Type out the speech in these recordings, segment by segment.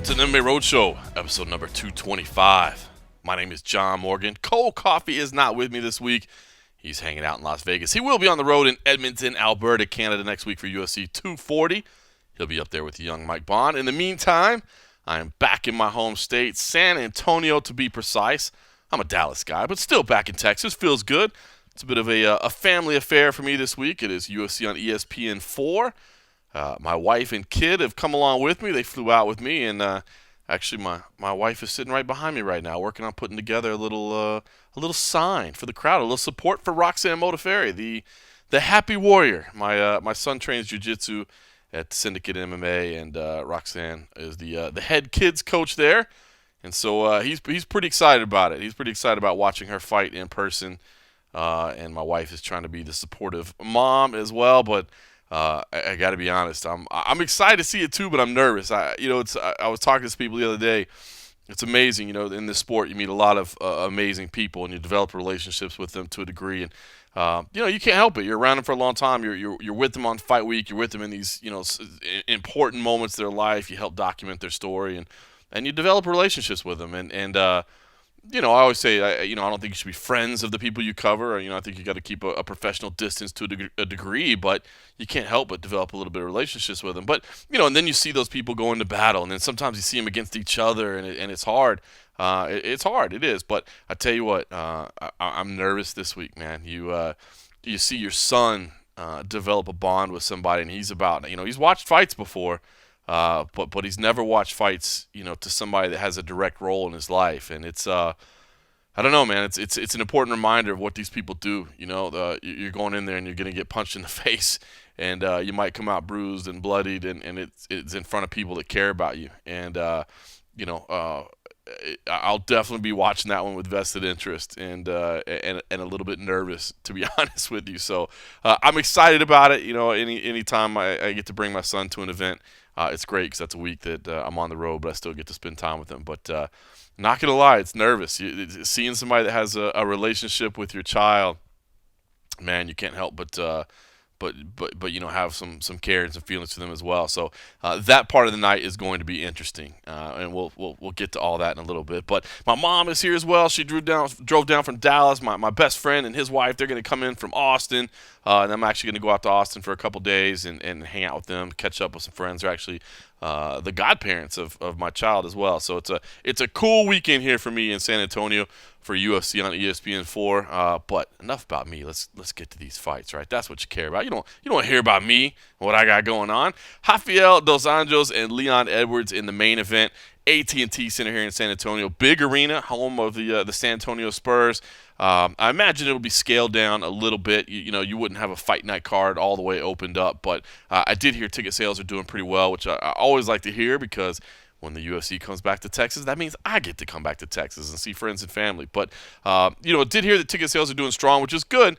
to the MMA Roadshow, episode number 225. My name is John Morgan. Cole Coffey is not with me this week. He's hanging out in Las Vegas. He will be on the road in Edmonton, Alberta, Canada next week for UFC 240. He'll be up there with young Mike Bond. In the meantime, I am back in my home state, San Antonio to be precise. I'm a Dallas guy, but still back in Texas. Feels good. It's a bit of a family affair for me this week. It is UFC on ESPN 4. My wife and kid have come along with me. They flew out with me, and actually my wife is sitting right behind me right now, working on putting together a little sign for the crowd, a little support for Roxanne Modafferi, the happy warrior. My son trains jiu-jitsu at Syndicate MMA, and Roxanne is the head kids coach there, and so he's pretty excited about it. He's pretty excited about watching her fight in person, and my wife is trying to be the supportive mom as well, but. I got to be honest. I'm excited to see it too, but I'm nervous. I was talking to people the other day. It's amazing, in this sport you meet a lot of amazing people and you develop relationships with them to a degree. And you can't help it. You're around them for a long time. You're with them on fight week. You're with them in these important moments of their life. You help document their story and you develop relationships with them. And I always say, I don't think you should be friends of the people you cover. I think you got to keep a professional distance to a degree, but you can't help but develop a little bit of relationships with them. But, and then you see those people go into battle, and then sometimes you see them against each other, and it's hard. It's hard. It is. But I tell you what, I'm nervous this week, man. You see your son develop a bond with somebody, and he's watched fights before. But he's never watched fights, to somebody that has a direct role in his life, and it's I don't know, man. It's an important reminder of what these people do. You're going in there and you're gonna get punched in the face, and you might come out bruised and bloodied, and it's in front of people that care about you, and I'll definitely be watching that one with vested interest and a little bit nervous, to be honest with you. So I'm excited about it. Anytime I get to bring my son to an event. It's great because that's a week that I'm on the road, but I still get to spend time with him. But not going to lie, it's nervous. Seeing somebody that has a relationship with your child, man, you can't help but have some care and some feelings for them as well. So that part of the night is going to be interesting, and we'll get to all that in a little bit. But my mom is here as well. She drove down from Dallas. My best friend and his wife, they're going to come in from Austin, and I'm actually going to go out to Austin for a couple days and hang out with them, catch up with some friends. They're actually the godparents of my child as well. So it's a cool weekend here for me in San Antonio for UFC on ESPN 4. But enough about me. Let's get to these fights, right? That's what you care about. You don't hear about me, what I got going on. Rafael dos Anjos and Leon Edwards in the main event. AT&T Center here in San Antonio. Big arena, home of the San Antonio Spurs. I imagine it'll be scaled down a little bit. You wouldn't have a fight night card all the way opened up, but I did hear ticket sales are doing pretty well, which I always like to hear because when the UFC comes back to Texas, that means I get to come back to Texas and see friends and family. But, did hear that ticket sales are doing strong, which is good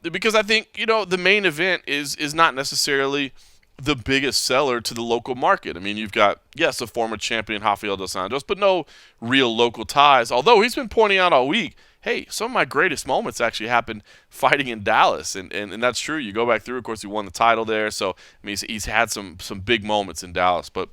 because I think, the main event is not necessarily the biggest seller to the local market. I mean, you've got, yes, a former champion, Rafael dos Anjos, but no real local ties, although he's been pointing out all week, hey, some of my greatest moments actually happened fighting in Dallas, and that's true. You go back through, of course, he won the title there, so I mean, he's had some big moments in Dallas, but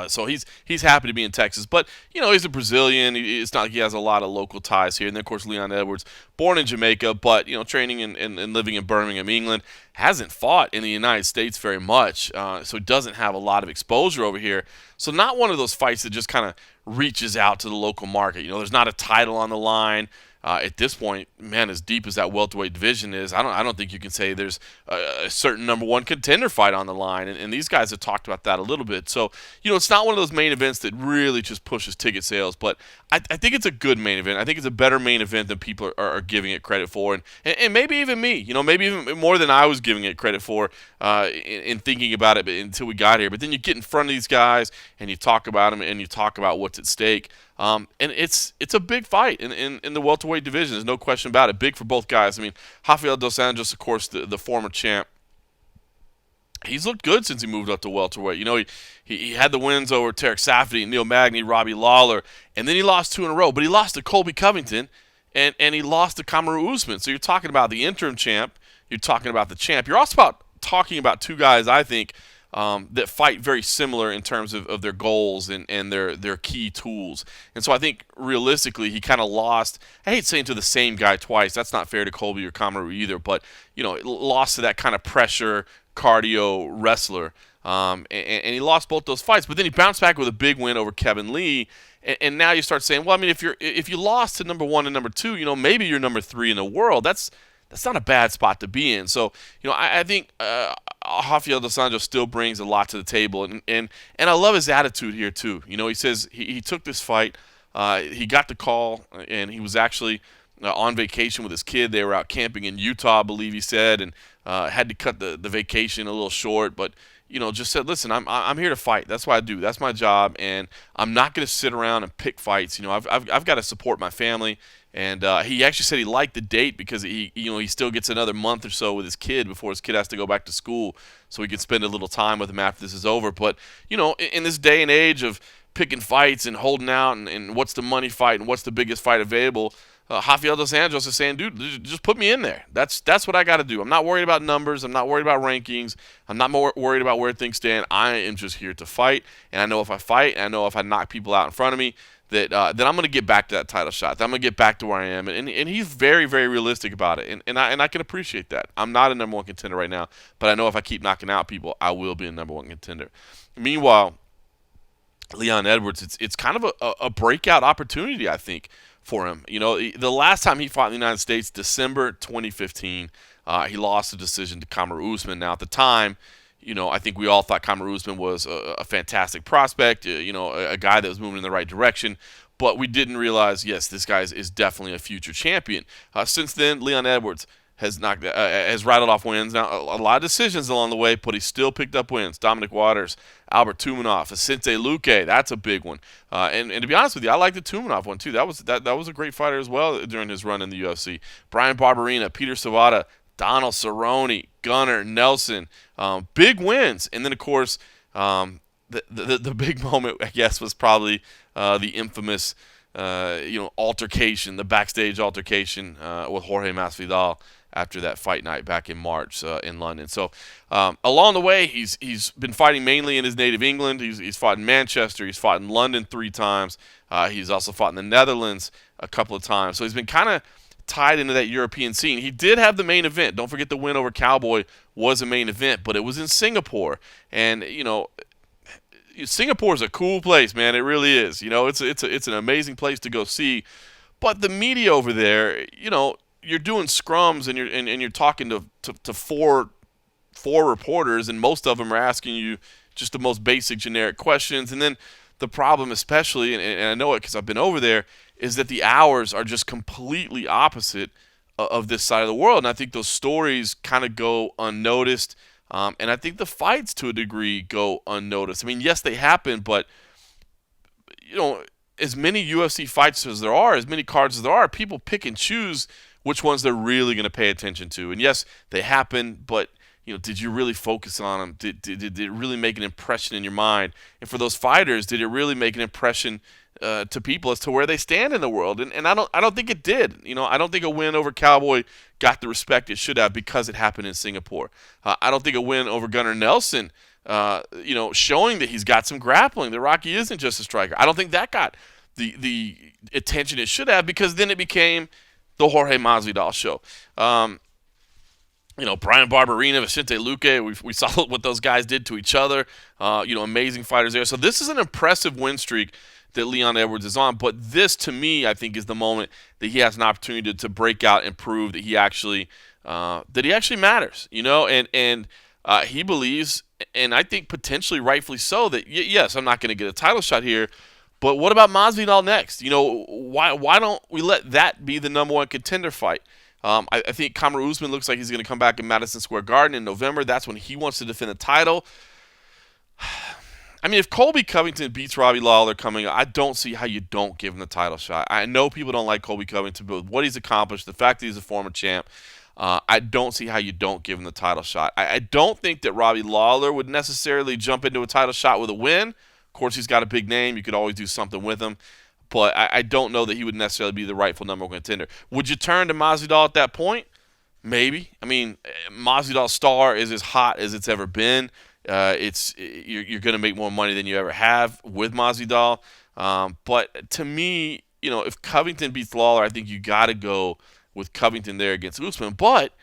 so he's happy to be in Texas, but he's a Brazilian. It's not like he has a lot of local ties here. And then of course Leon Edwards, born in Jamaica, but training and living in Birmingham, England, hasn't fought in the United States very much, so he doesn't have a lot of exposure over here. So not one of those fights that just kind of reaches out to the local market. There's not a title on the line. At this point, man, as deep as that welterweight division is, I don't think you can say there's a certain number one contender fight on the line, and these guys have talked about that a little bit. So, it's not one of those main events that really just pushes ticket sales, but I think it's a good main event. I think it's a better main event than people are giving it credit for, and maybe even me, maybe even more than I was giving it credit for in thinking about it until we got here. But then you get in front of these guys, and you talk about them, and you talk about what's at stake. And it's a big fight in the welterweight division. There's no question about it. Big for both guys. I mean, Rafael dos Anjos, of course, the former champ. He's looked good since he moved up to welterweight. He had the wins over Tarek Safdie, Neil Magny, Robbie Lawler, and then he lost 2 in a row. But he lost to Colby Covington, and he lost to Kamaru Usman. So you're talking about the interim champ. You're talking about the champ. You're also talking about two guys, I think, that fight very similar in terms of their goals and their key tools. And so I think realistically he kind of lost. I hate saying to the same guy twice. That's not fair to Colby or Kamaru either. But lost to that kind of pressure cardio wrestler. And he lost both those fights. But then he bounced back with a big win over Kevin Lee. And now you start saying, well, I mean, if you lost to number 1 and number 2, maybe you're number 3 in the world. That's not a bad spot to be in. So, I think Rafael dos Anjos still brings a lot to the table, and I love his attitude here too. He says he took this fight, he got the call, and he was actually on vacation with his kid. They were out camping in Utah, I believe he said, and had to cut the vacation a little short, but just said, listen, I'm here to fight. That's what I do. That's my job, and I'm not going to sit around and pick fights. I've got to support my family. And he actually said he liked the date because he still gets another month or so with his kid before his kid has to go back to school, so he can spend a little time with him after this is over. But in this day and age of picking fights and holding out and what's the money fight and what's the biggest fight available, Rafael dos Anjos is saying, dude, just put me in there. That's what I got to do. I'm not worried about numbers. I'm not worried about rankings. I'm not more worried about where things stand. I am just here to fight, and I know if I fight, and I know if I knock people out in front of me, that then I'm going to get back to that title shot. I'm going to get back to where I am. And he's very, very realistic about it. And I can appreciate that. I'm not a number 1 contender right now, but I know if I keep knocking out people, I will be a number 1 contender. Meanwhile, Leon Edwards, it's kind of a breakout opportunity, I think, for him. The last time he fought in the United States, December 2015, he lost a decision to Kamaru Usman. Now, at the time, I think we all thought Kamaru Usman was a fantastic prospect, a guy that was moving in the right direction. But we didn't realize, yes, this guy is definitely a future champion. Since then, Leon Edwards has rattled off wins. Now, a lot of decisions along the way, but he still picked up wins. Dominic Waters, Albert Tumanov, Vicente Luque, that's a big one. And to be honest with you, I like the Tumanov one too. That was a great fighter as well during his run in the UFC. Brian Barberina, Peter Savada, Donald Cerrone, Gunnar Nelson, big wins. And then, of course, the big moment, I guess, was probably the infamous, altercation, the backstage altercation with Jorge Masvidal after that fight night back in March in London. So along the way, he's been fighting mainly in his native England. He's fought in Manchester. He's fought in London 3 times. He's also fought in the Netherlands a couple of times. So he's been kind of tied into that European scene. He did have the main event. Don't forget the win over Cowboy was a main event, but it was in Singapore. And, Singapore is a cool place, man. It really is. It's an amazing place to go see. But the media over there, you're doing scrums and you're talking to four reporters, and most of them are asking you just the most basic generic questions. And then the problem, especially, and I know it because I've been over there, is that the hours are just completely opposite of this side of the world. And I think those stories kind of go unnoticed. And I think the fights, to a degree, go unnoticed. I mean, yes, they happen, but, as many UFC fights as there are, as many cards as there are, people pick and choose which ones they're really going to pay attention to. And yes, they happen, but, did you really focus on them? Did it really make an impression in your mind? And for those fighters, did it really make an impression to people as to where they stand in the world? And I don't think it did. I don't think a win over Cowboy got the respect it should have because it happened in Singapore. I don't think a win over Gunnar Nelson, showing that he's got some grappling, that Rocky isn't just a striker, I don't think that got the attention it should have, because then it became the Jorge Masvidal show. Brian Barberina, Vicente Luque, we saw what those guys did to each other. Amazing fighters there. So this is an impressive win streak that Leon Edwards is on. But this, to me, I think is the moment that he has an opportunity to break out and prove that he actually matters. And he believes, and I think potentially rightfully so, that yes, I'm not going to get a title shot here, but what about Masvidal next? Why don't we let that be the number 1 contender fight? I think Kamaru Usman looks like he's going to come back in Madison Square Garden in November. That's when he wants to defend the title. I mean, if Colby Covington beats Robbie Lawler coming up, I don't see how you don't give him the title shot. I know people don't like Colby Covington, but with what he's accomplished, the fact that he's a former champ, I don't see how you don't give him the title shot. I don't think that Robbie Lawler would necessarily jump into a title shot with a win. Of course, he's got a big name. You could always do something with him. But I don't know that he would necessarily be the rightful number 1 contender. Would you turn to Masvidal at that point? Maybe. I mean, Masvidal's star is as hot as it's ever been. you're going to make more money than you ever have with Masvidal. But to me, if Covington beats Lawler, I think you got to go with Covington there against Usman. But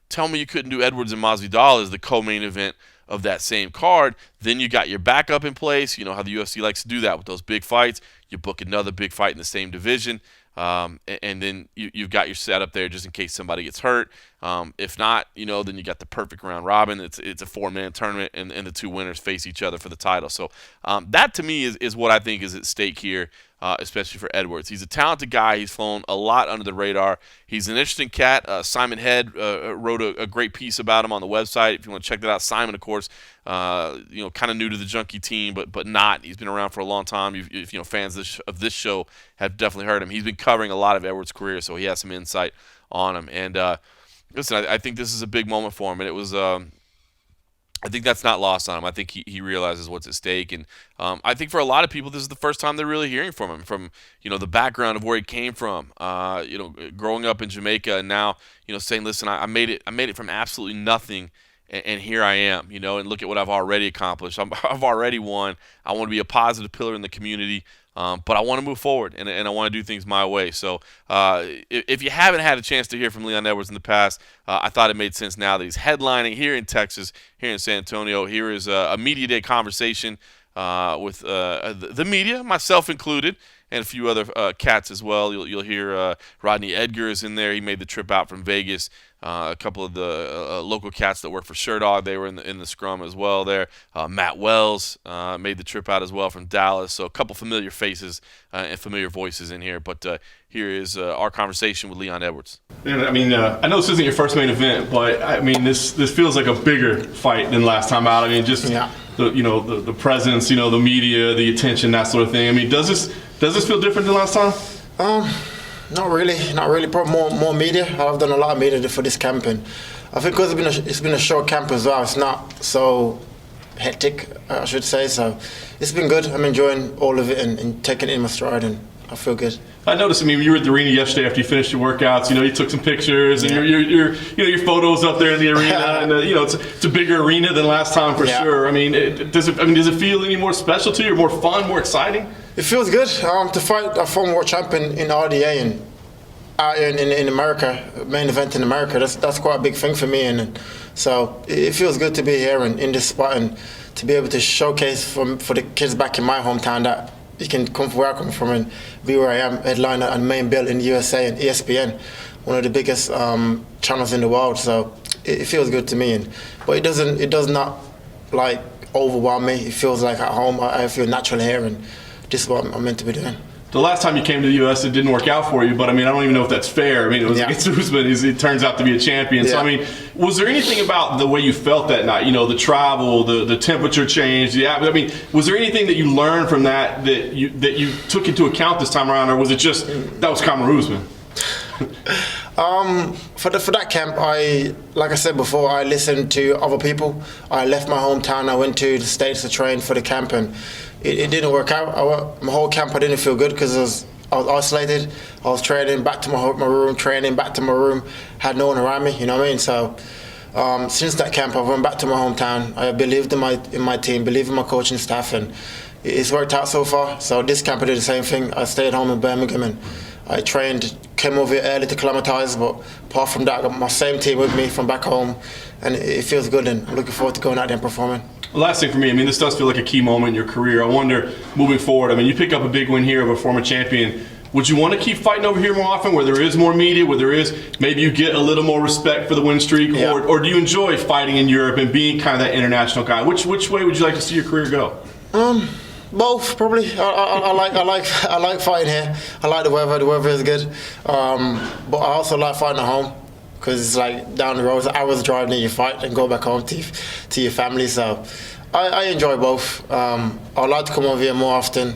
tell me you couldn't do Edwards and Masvidal as the co-main event of that same card. Then you got your backup in place. You know how the UFC likes to do that with those big fights. You book another big fight in the same division. And then you've got your setup there just in case somebody gets hurt. If not, then you got the perfect round robin. It's a 4-man tournament, and the two winners face each other for the title. So that to me is what I think is at stake here, especially for Edwards. He's a talented guy. He's flown a lot under the radar. He's an interesting cat. Simon Head wrote a great piece about him on the website. If you want to check that out, Simon, of course, kind of new to the Junkie team, but not. He's been around for a long time. If fans of this show have definitely heard him. He's been covering a lot of Edwards' career, so he has some insight on him. And listen, I think this is a big moment for him, and it was. I think that's not lost on him. I think he realizes what's at stake, and I think for a lot of people, this is the first time they're really hearing from him, from the background of where he came from, growing up in Jamaica, and now saying, listen, I made it from absolutely nothing, and here I am, and look at what I've already accomplished. I've already won. I want to be a positive pillar in the community. But I want to move forward, and I want to do things my way. So if you haven't had a chance to hear from Leon Edwards in the past, I thought it made sense now that he's headlining here in Texas, here in San Antonio. Here is a media day conversation with the media, myself included, and a few other cats as well. You'll hear Rodney Edgar is in there. He made the trip out from Vegas. A couple of the local cats that work for Sherdog, they were in the scrum as well there. Matt Wells made the trip out as well from Dallas. So a couple familiar faces and familiar voices in here. But here is our conversation with Leon Edwards. I mean, I know this isn't your first main event, but I mean, this feels like a bigger fight than last time out. I mean, just the presence, the media, the attention, that sort of thing. I mean, does this feel different than last time? Not really. Probably more media. I've done a lot of media for this camping. I think because it's been a short camp as well. It's not so hectic, I should say. So it's been good. I'm enjoying all of it and taking it in my stride, and I feel good. I noticed. I mean, you were at the arena yesterday after you finished your worworkouts. You took some pictures, and your photos up there in the arena, and it's a bigger arena than last time for sure. I mean, does it feel any more special to you, more fun, more exciting? It feels good to fight a former world champion in RDA and out in America, main event in America. That's quite a big thing for me, and so it feels good to be here and in this spot and to be able to showcase for the kids back in my hometown that you can come from where I come from and be where I am, headliner and main bill in the USA and ESPN, one of the biggest channels in the world. So it feels good to me, but it does not like overwhelm me. It feels like at home. I feel natural here, and this is what I'm meant to be doing. The last time you came to the U.S., it didn't work out for you, but I mean, I don't even know if that's fair. I mean, it was against Usman. It turns out to be a champion. So, I mean, was there anything about the way you felt that night? The travel, the temperature change, I mean, was there anything that you learned from that you took into account this time around, or was it just that was Kamaru Usman? For that camp, like I said before, I listened to other people. I left my hometown. I went to the States to train for the camp, and it didn't work out. My whole camp, I didn't feel good because I was isolated. I was training back to my room, training back to my room. Had no one around me. You know what I mean? So since that camp, I went back to my hometown. I believed in my team, believed in my coaching staff, and it's worked out so far. So this camp, I did the same thing. I stayed home in Birmingham and I trained, came over here early to acclimatise, but apart from that, I got my same team with me from back home, and it feels good, and I'm looking forward to going out there and performing. The last thing for me, I mean, this does feel like a key moment in your career. I wonder, moving forward, I mean, you pick up a big win here of a former champion. Would you want to keep fighting over here more often, where there is more media, where there is maybe you get a little more respect for the win streak, or do you enjoy fighting in Europe and being kind of that international guy? Which way would you like to see your career go? Both, probably. I like fighting here. I like the weather. The weather is good. But I also like fighting at home because it's like down the road. It's an hour's drive, then you fight and go back home to your family. So I enjoy both. I'd like to come over here more often.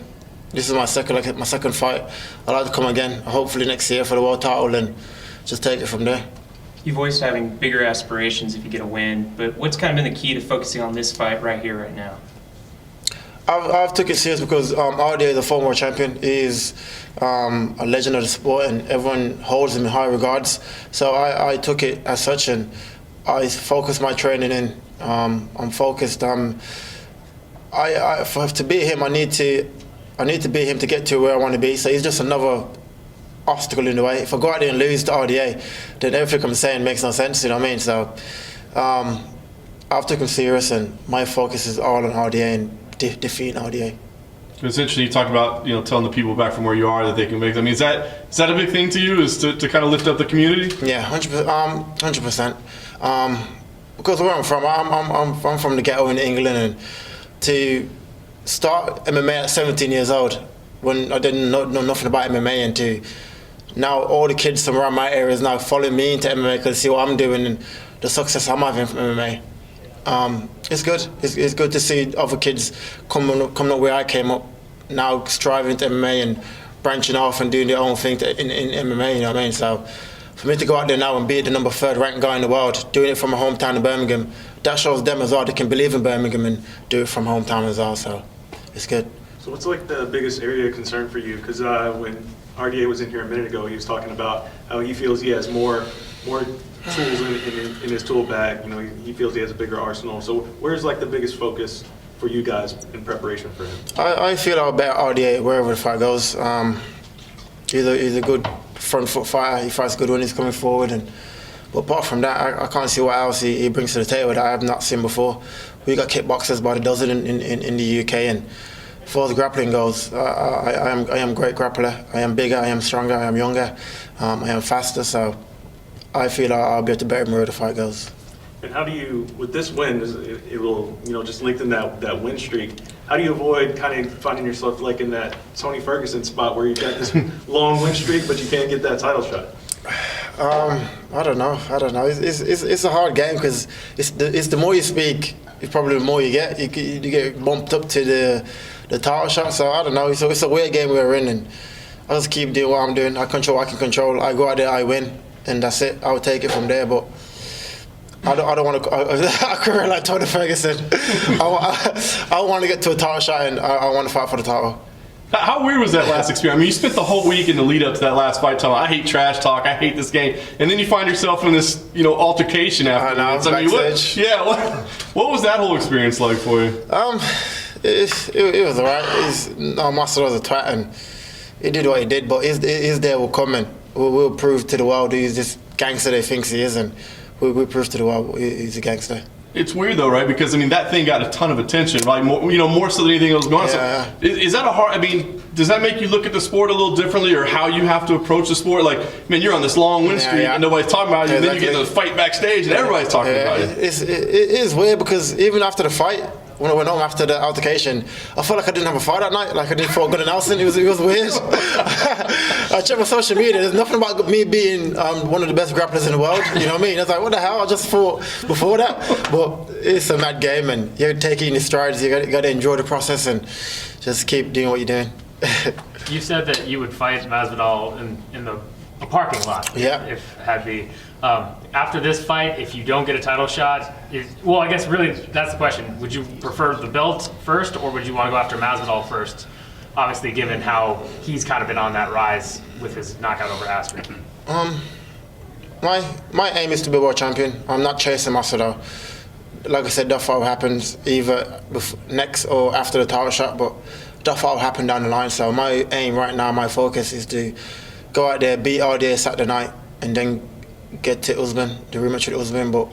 This is my second fight. I'd like to come again, hopefully next year for the world title, and just take it from there. You voiced having bigger aspirations if you get a win, but what's kind of been the key to focusing on this fight right here, right now? I've took it serious because RDA, the former world champion, is a legend of the sport, and everyone holds him in high regards. So I took it as such, and I focused my training in I'm focused. To beat him, I need to beat him to get to where I want to be. So he's just another obstacle in the way. If I go out there and lose to RDA, then everything I'm saying makes no sense. You know what I mean? So I've taken him serious, and my focus is all on RDA and defeating RDA. It's interesting you talk about telling the people back from where you are that they can make. I mean, is that a big thing to you? Is to kind of lift up the community? Yeah, 100%. Because where I'm from, I'm from the ghetto in England, and to start MMA at 17 years old when I didn't know nothing about MMA, and to now all the kids from around my area is now following me into MMA because they see what I'm doing and the success I'm having from MMA. It's good. It's good to see other kids coming up where I came up, now striving to MMA and branching off and doing their own thing in MMA. You know what I mean? So for me to go out there now and be the number 3rd ranked guy in the world, doing it from my hometown in Birmingham, that shows them as well they can believe in Birmingham and do it from hometown as well. So it's good. So what's like the biggest area of concern for you? Because when RDA was in here a minute ago, he was talking about how he feels he has more tools in his tool bag. He feels he has a bigger arsenal. So where's like the biggest focus for you guys in preparation for him? I feel I'll bet RDA wherever the fight goes. He's a good front foot fighter. He fights good when he's coming forward. But apart from that, I can't see what else he brings to the table that I have not seen before. We got kickboxers by the dozen in the UK, and as far as grappling goes, I am a great grappler. I am bigger, I am stronger, I am younger, I am faster. So I feel I'll be able to bet him where the fight goes. And how do you, with this win, it will just lengthen that win streak. How do you avoid kind of finding yourself like in that Tony Ferguson spot where you've got this long win streak but you can't get that title shot? I don't know. It's a hard game because it's the more you speak, it's probably the more you get. You get bumped up to the title shot. So I don't know. It's a weird game we're in, and I just keep doing what I'm doing. I control what I can control. I go out there, I win, and that's it. I'll take it from there. But I don't want to. I career like Tony Ferguson. I want to get to a title shot, and I want to fight for the title. How weird was that last experience? I mean, you spent the whole week in the lead up to that last fight talking, I hate trash talk, I hate this game, and then you find yourself in this, altercation afterwards. I mean, what was that whole experience like for you? It was alright. Master was a twat, and he did what he did. But his day will come, and we'll prove to the world he's this gangster that he thinks he is, and we'll prove to the world he's a gangster. It's weird though, right? Because that thing got a ton of attention, right? More so than anything else going on. Yeah. So, is that does that make you look at the sport a little differently, or how you have to approach the sport? Like, man, you're on this long win streak and nobody's talking about you. And then you get to the fight backstage and everybody's talking about you. It is weird because even after the fight, when I went home after the altercation, I felt like I didn't have a fight that night. Like I didn't feel good in Nelson. It was weird. I checked my social media. There's nothing about me being one of the best grapplers in the world. You know what I mean? I was like, what the hell? I just fought before that. But it's a mad game, and you're taking your strides. You got to enjoy the process and just keep doing what you're doing. You said that you would fight Masvidal in the parking lot. Yeah. If had be. After this fight, if you don't get a title shot, I guess really that's the question. Would you prefer the belt first, or would you want to go after Masvidal first? Obviously, given how he's kind of been on that rise with his knockout over Askren. My aim is to be world champion. I'm not chasing Masvidal. Like I said, that fight happens either next or after the title shot, but that fight will happen down the line. So my aim right now, my focus is to go out there, beat RDA Saturday night, and then get to Usman, the rematch with Usman, but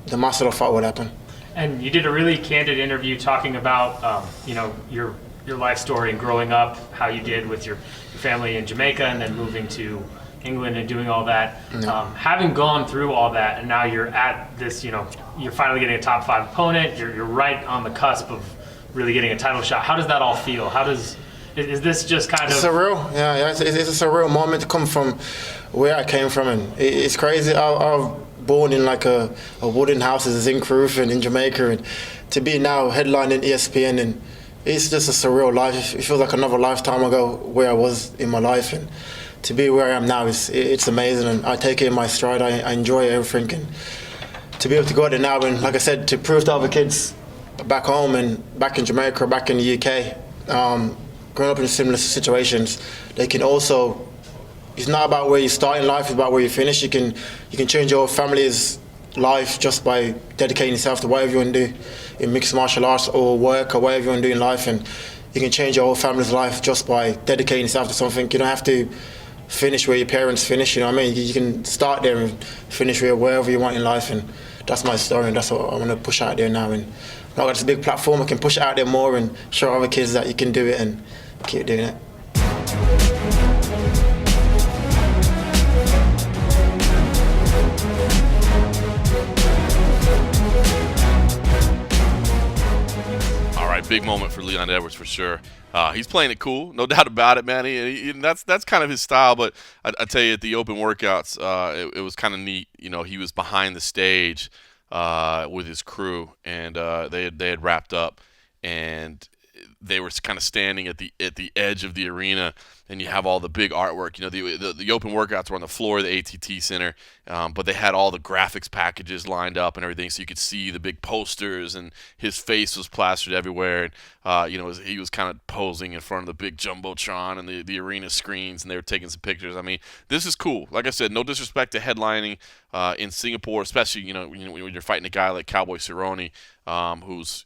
the Masvidal fight will happen. And you did a really candid interview talking about, your life story and growing up, how you did with your family in Jamaica and then moving to England and doing all that. Yeah. Having gone through all that, and now you're at this, you're finally getting a top 5 opponent. You're right on the cusp of really getting a title shot. How does that all feel? Is this just kind of surreal? Yeah, it's a surreal moment to come from where I came from, and it's crazy. I was born in like a wooden house as a zinc roof and in Jamaica, and to be now headlining ESPN, and it's just a surreal life. It feels like another lifetime ago where I was in my life, and to be where I am now it's amazing, and I take it in my stride. I enjoy everything, and to be able to go out there now and, like I said, to prove to other kids back home and back in Jamaica, back in the UK, growing up in similar situations, they can also. It's not about where you start in life; it's about where you finish. You can change your family's life just by dedicating yourself to whatever you want to do in mixed martial arts or work or whatever you want to do in life, and you can change your whole family's life just by dedicating yourself to something. You don't have to finish where your parents finish, you know what I mean? You can start there and finish wherever you want in life, and that's my story, and that's what I want to push out there now. And now got this big platform, I can push it out there more and show other kids that you can do it and keep doing it. Big moment for Leon Edwards for sure. He's playing it cool, no doubt about it, man. And that's kind of his style. But I tell you, at the open workouts, it was kind of neat. You know, he was behind the stage with his crew, and they had wrapped up, and they were kind of standing at the edge of the arena, and you have all the big artwork. You know, the open workouts were on the floor of the ATT Center, but they had all the graphics packages lined up and everything, so you could see the big posters, and his face was plastered everywhere. And you know, he was kind of posing in front of the big jumbotron and the arena screens, and they were taking some pictures. I mean, this is cool. Like I said, no disrespect to headlining in Singapore, especially you know when you're fighting a guy like Cowboy Cerrone, who's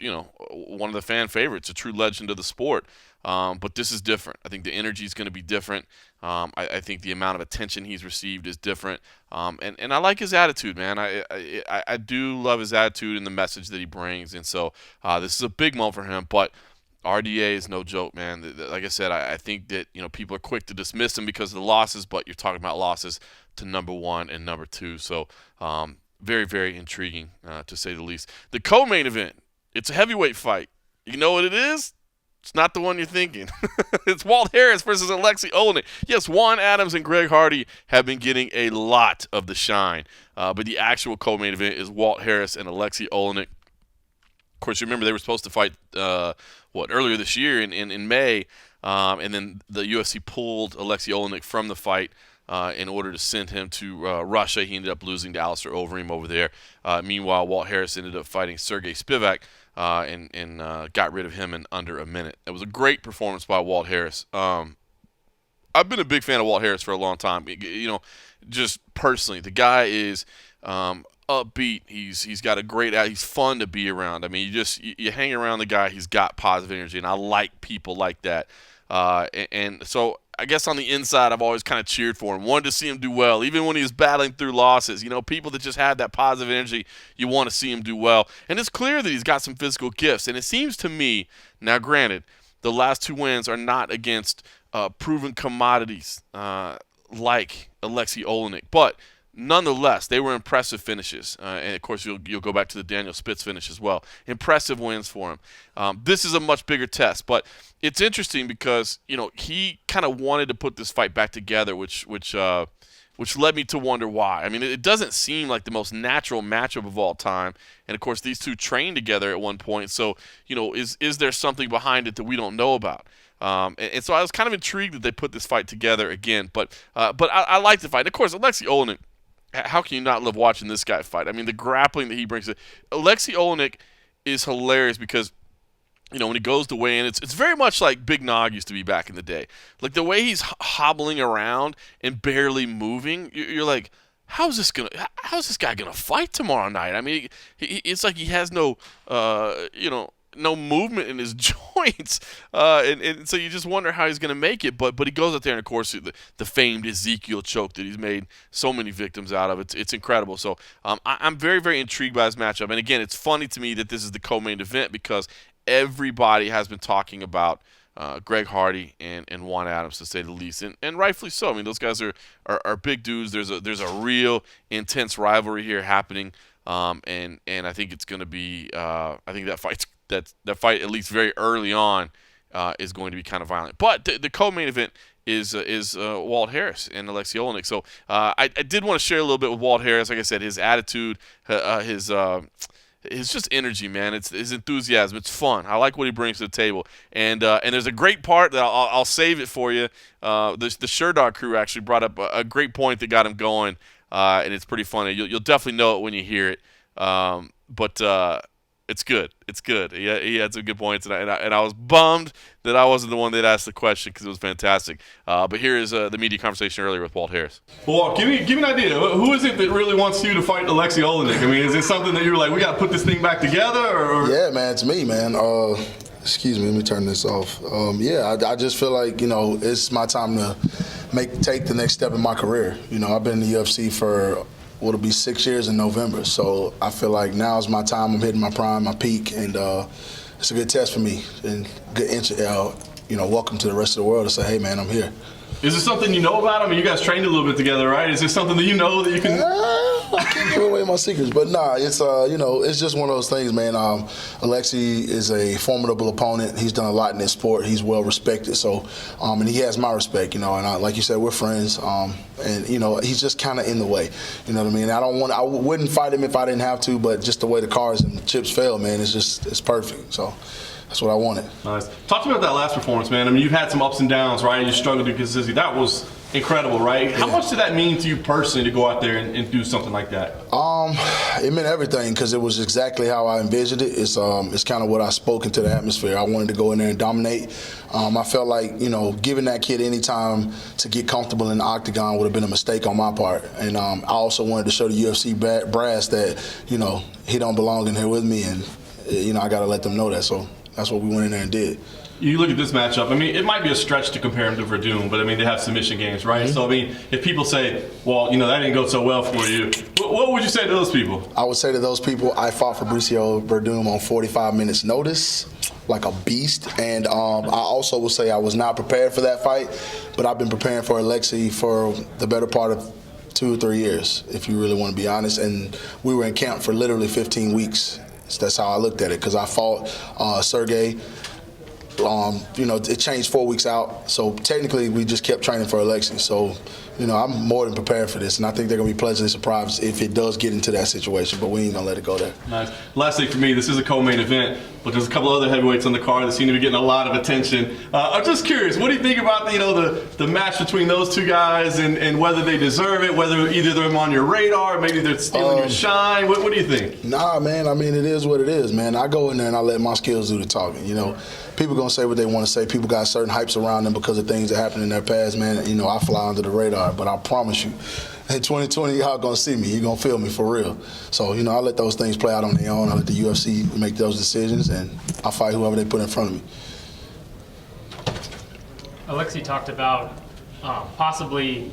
one of the fan favorites, a true legend of the sport. But this is different. I think the energy is going to be different. I think the amount of attention he's received is different. And I like his attitude, man. I do love his attitude and the message that he brings. And so this is a big moment for him. But RDA is no joke, man. Like I said, I think that people are quick to dismiss him because of the losses, but you're talking about losses to number 1 and number 2. So very, very intriguing to say the least. The co-main event, it's a heavyweight fight. You know what it is? It's not the one you're thinking. It's Walt Harris versus Alexei Olenek. Yes, Juan Adams and Greg Hardy have been getting a lot of the shine. But the actual co-main event is Walt Harris and Alexei Olenek. Of course, you remember they were supposed to fight earlier this year in May, and then the UFC pulled Alexei Olenek from the fight in order to send him to Russia. He ended up losing to Alistair Overeem over there. Meanwhile, Walt Harris ended up fighting Sergey Spivak and got rid of him in under a minute. It was a great performance by Walt Harris. I've been a big fan of Walt Harris for a long time. Just personally, the guy is upbeat. He's got a great. He's fun to be around. I mean, you hang around the guy. He's got positive energy, and I like people like that. And so I guess on the inside, I've always kind of cheered for him. Wanted to see him do well, even when he was battling through losses. People that just have that positive energy, you want to see him do well. And it's clear that he's got some physical gifts. And it seems to me, now granted, the last 2 wins are not against proven commodities like Alexei Olenek, but nonetheless, they were impressive finishes. And, of course, you'll go back to the Daniel Spitz finish as well. Impressive wins for him. This is a much bigger test. But it's interesting because, he kind of wanted to put this fight back together, which led me to wonder why. I mean, it doesn't seem like the most natural matchup of all time. And, of course, these two trained together at one point. So, is there something behind it that we don't know about? And so I was kind of intrigued that they put this fight together again. But I like the fight. And of course, Alexei Olenek, how can you not love watching this guy fight? I mean, the grappling that he brings. Alexei Olenek is hilarious because, when he goes to weigh in, it's very much like Big Nog used to be back in the day. Like the way he's hobbling around and barely moving, you're like, how's this guy gonna fight tomorrow night? I mean, it's like he has no movement in his joints, and so you just wonder how he's going to make it. But he goes out there, and of course, the famed Ezekiel choke that he's made so many victims out of. It's incredible. So I'm very, very intrigued by this matchup. And again, it's funny to me that this is the co-main event because everybody has been talking about Greg Hardy and Juan Adams, to say the least, and rightfully so. I mean, those guys are big dudes. There's a real intense rivalry here happening, and I think it's going to be. I think that fight, at least very early on, is going to be kind of violent. But the co-main event is Walt Harris and Alexei Olenek. So I did want to share a little bit with Walt Harris. Like I said, his attitude, his just energy, man. It's his enthusiasm. It's fun. I like what he brings to the table. And there's a great part that I'll save it for you. The Sherdog crew actually brought up a great point that got him going, and it's pretty funny. You'll definitely know it when you hear it. But It's good. It's good. He had some good points, and I was bummed that I wasn't the one that asked the question because it was fantastic. But here is the media conversation earlier with Walt Harris. Well, give me an idea. Who is it that really wants you to fight Alexei Olenek? I mean, is it something that you're like, we got to put this thing back together? Or? Yeah, man, it's me, man. Excuse me, let me turn this off. I just feel like, it's my time to take the next step in my career. I've been in the UFC for it'll be 6 years in November, so I feel like now's my time. I'm hitting my prime, my peak, and it's a good test for me and good welcome to the rest of the world to say, hey, man, I'm here. Is it something you know about? I mean, you guys trained a little bit together, right? Is it something that you know that you can? I can't give away my secrets, but nah, it's it's just one of those things, man. Alexei is a formidable opponent. He's done a lot in this sport. He's well respected, so and he has my respect, and like you said, we're friends. And he's just kind of in the way. You know what I mean? I wouldn't fight him if I didn't have to, but just the way the cards and chips fell, man, it's perfect. So. That's what I wanted. Nice. Talk to me about that last performance, man. I mean, you've had some ups and downs, right? You struggled to consistency. That was incredible, right? How much did that mean to you personally to go out there and do something like that? It meant everything because it was exactly how I envisioned it. It's kind of what I spoke into the atmosphere. I wanted to go in there and dominate. I felt like, giving that kid any time to get comfortable in the octagon would have been a mistake on my part. And I also wanted to show the UFC brass that, he don't belong in here with me, and, I got to let them know that. So that's what we went in there and did. You look at this matchup, I mean, it might be a stretch to compare him to Verdum, but I mean, they have submission games, right? Mm-hmm. So, I mean, if people say, well, that didn't go so well for you, what would you say to those people? I would say to those people, I fought Fabricio Verdum on 45 minutes notice, like a beast. And I also will say I was not prepared for that fight, but I've been preparing for Alexei for the better part of 2 or 3 years, if you really want to be honest. And we were in camp for literally 15 weeks. So that's how I looked at it, because I fought Sergey. It changed 4 weeks out, so technically we just kept training for Alexei. So, I'm more than prepared for this, and I think they're going to be pleasantly surprised if it does get into that situation, but we ain't going to let it go there. Nice. Last thing for me, this is a co-main event, but there's a couple other heavyweights on the card that seem to be getting a lot of attention. I'm just curious, what do you think about the match between those two guys and whether they deserve it, whether either they're on your radar, maybe they're stealing your shine? What do you think? Nah, man, I mean, it is what it is, man. I go in there and I let my skills do the talking, People going to say what they want to say. People got certain hypes around them because of things that happened in their past, man. I fly under the radar, but I promise you, in 2020, y'all going to see me. You're going to feel me for real. So, I let those things play out on their own. I let the UFC make those decisions, and I fight whoever they put in front of me. Alexei talked about possibly,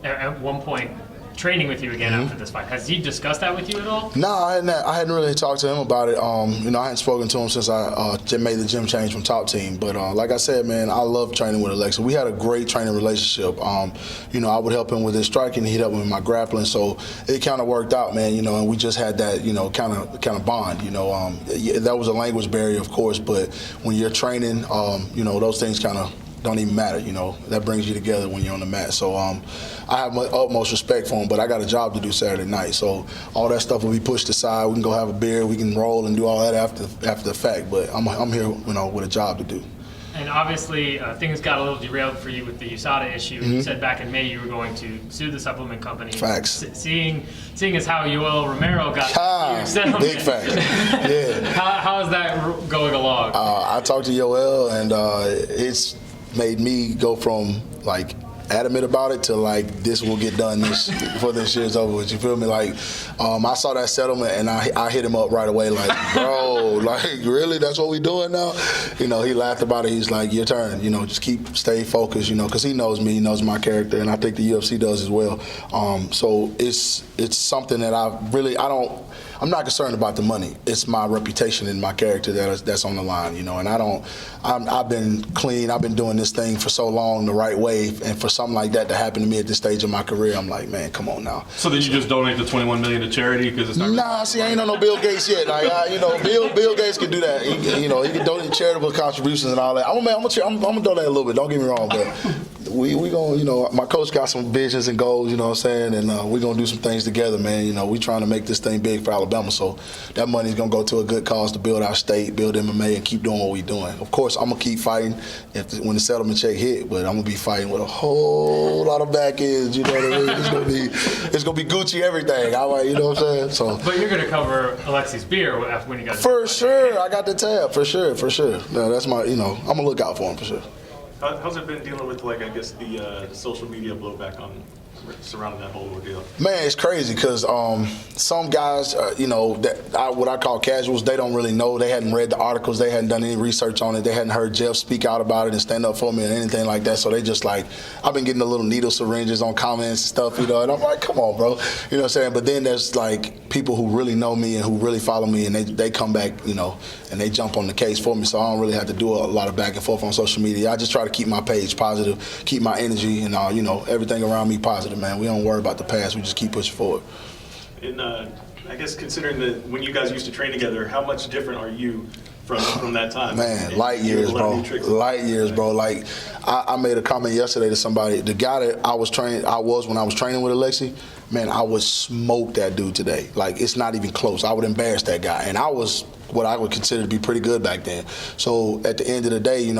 at one point, training with you again after this fight. Has he discussed that with you at all? No, I hadn't really talked to him about it. I hadn't spoken to him since I made the gym change from Top Team. But like I said, man, I love training with Alexei. We had a great training relationship. I would help him with his striking, he'd help me with my grappling. So it kind of worked out, man. And we just had that, kind of bond. That was a language barrier, of course, but when you're training, those things kind of don't even matter, that brings you together when you're on the mat. So I have my utmost respect for him, but I got a job to do Saturday night. So all that stuff will be pushed aside. We can go have a beer, we can roll and do all that after the fact, but I'm here, with a job to do. And obviously, things got a little derailed for you with the USADA issue. Mm-hmm. You said back in May you were going to sue the supplement company. Facts. Seeing as how Yoel Romero got your settlement. Big fact. Yeah. How is that going along? I talked to Yoel, and it's made me go from adamant about it to this will get done before this year's over with. You feel me? I saw that settlement and I hit him up right away bro, really? That's what we doing now? He laughed about it. He's like, your turn. Just stay focused. Because he knows me, he knows my character, and I think the UFC does as well. So it's something that I'm not concerned about the money. It's my reputation and my character that's on the line, and I've been clean. I've been doing this thing for so long the right way, and for something like that to happen to me at this stage of my career, I'm like, man, come on now. So then you just donate the $21 million to charity because it's not. Nah, see, I ain't on no Bill Gates yet. Bill Gates can do that. He can donate charitable contributions and all that. I'm gonna donate a little bit. Don't get me wrong, but we gonna, my coach got some visions and goals, you know what I'm saying, and we gonna do some things together, man. We trying to make this thing big for Alabama, so that money's gonna go to a good cause to build our state, build MMA, and keep doing what we doing. Of course, I'm gonna keep fighting when the settlement check hit, but I'm gonna be fighting with a whole lot of back ends, you know what I mean? It's gonna be Gucci everything, all right, you know what I'm saying? So. But you're gonna cover Alexi's beer when you guys. For sure, I got the tab, for sure. No, that's my, I'm gonna look out for him for sure. How's it been dealing with, I guess, the social media blowback surrounding that whole ordeal? Man, it's crazy because some guys, what I call casuals, they don't really know. They hadn't read the articles. They hadn't done any research on it. They hadn't heard Jeff speak out about it and stand up for me and anything like that. So they just I've been getting the little needle syringes on comments and stuff, and I'm like, come on, bro. You know what I'm saying? But then there's people who really know me and who really follow me, and they come back, and they jump on the case for me. So I don't really have to do a lot of back and forth on social media. I just try to keep my page positive, keep my energy and everything around me positive, man. We don't worry about the past. We just keep pushing forward. And I guess considering that when you guys used to train together, how much different are you from that time? Man, light years, bro. Light years, bro. I made a comment yesterday to somebody. The guy that I was when I was training with Alexi, man, I would smoke that dude today. It's not even close. I would embarrass that guy. And I was what I would consider to be pretty good back then. So at the end of the day,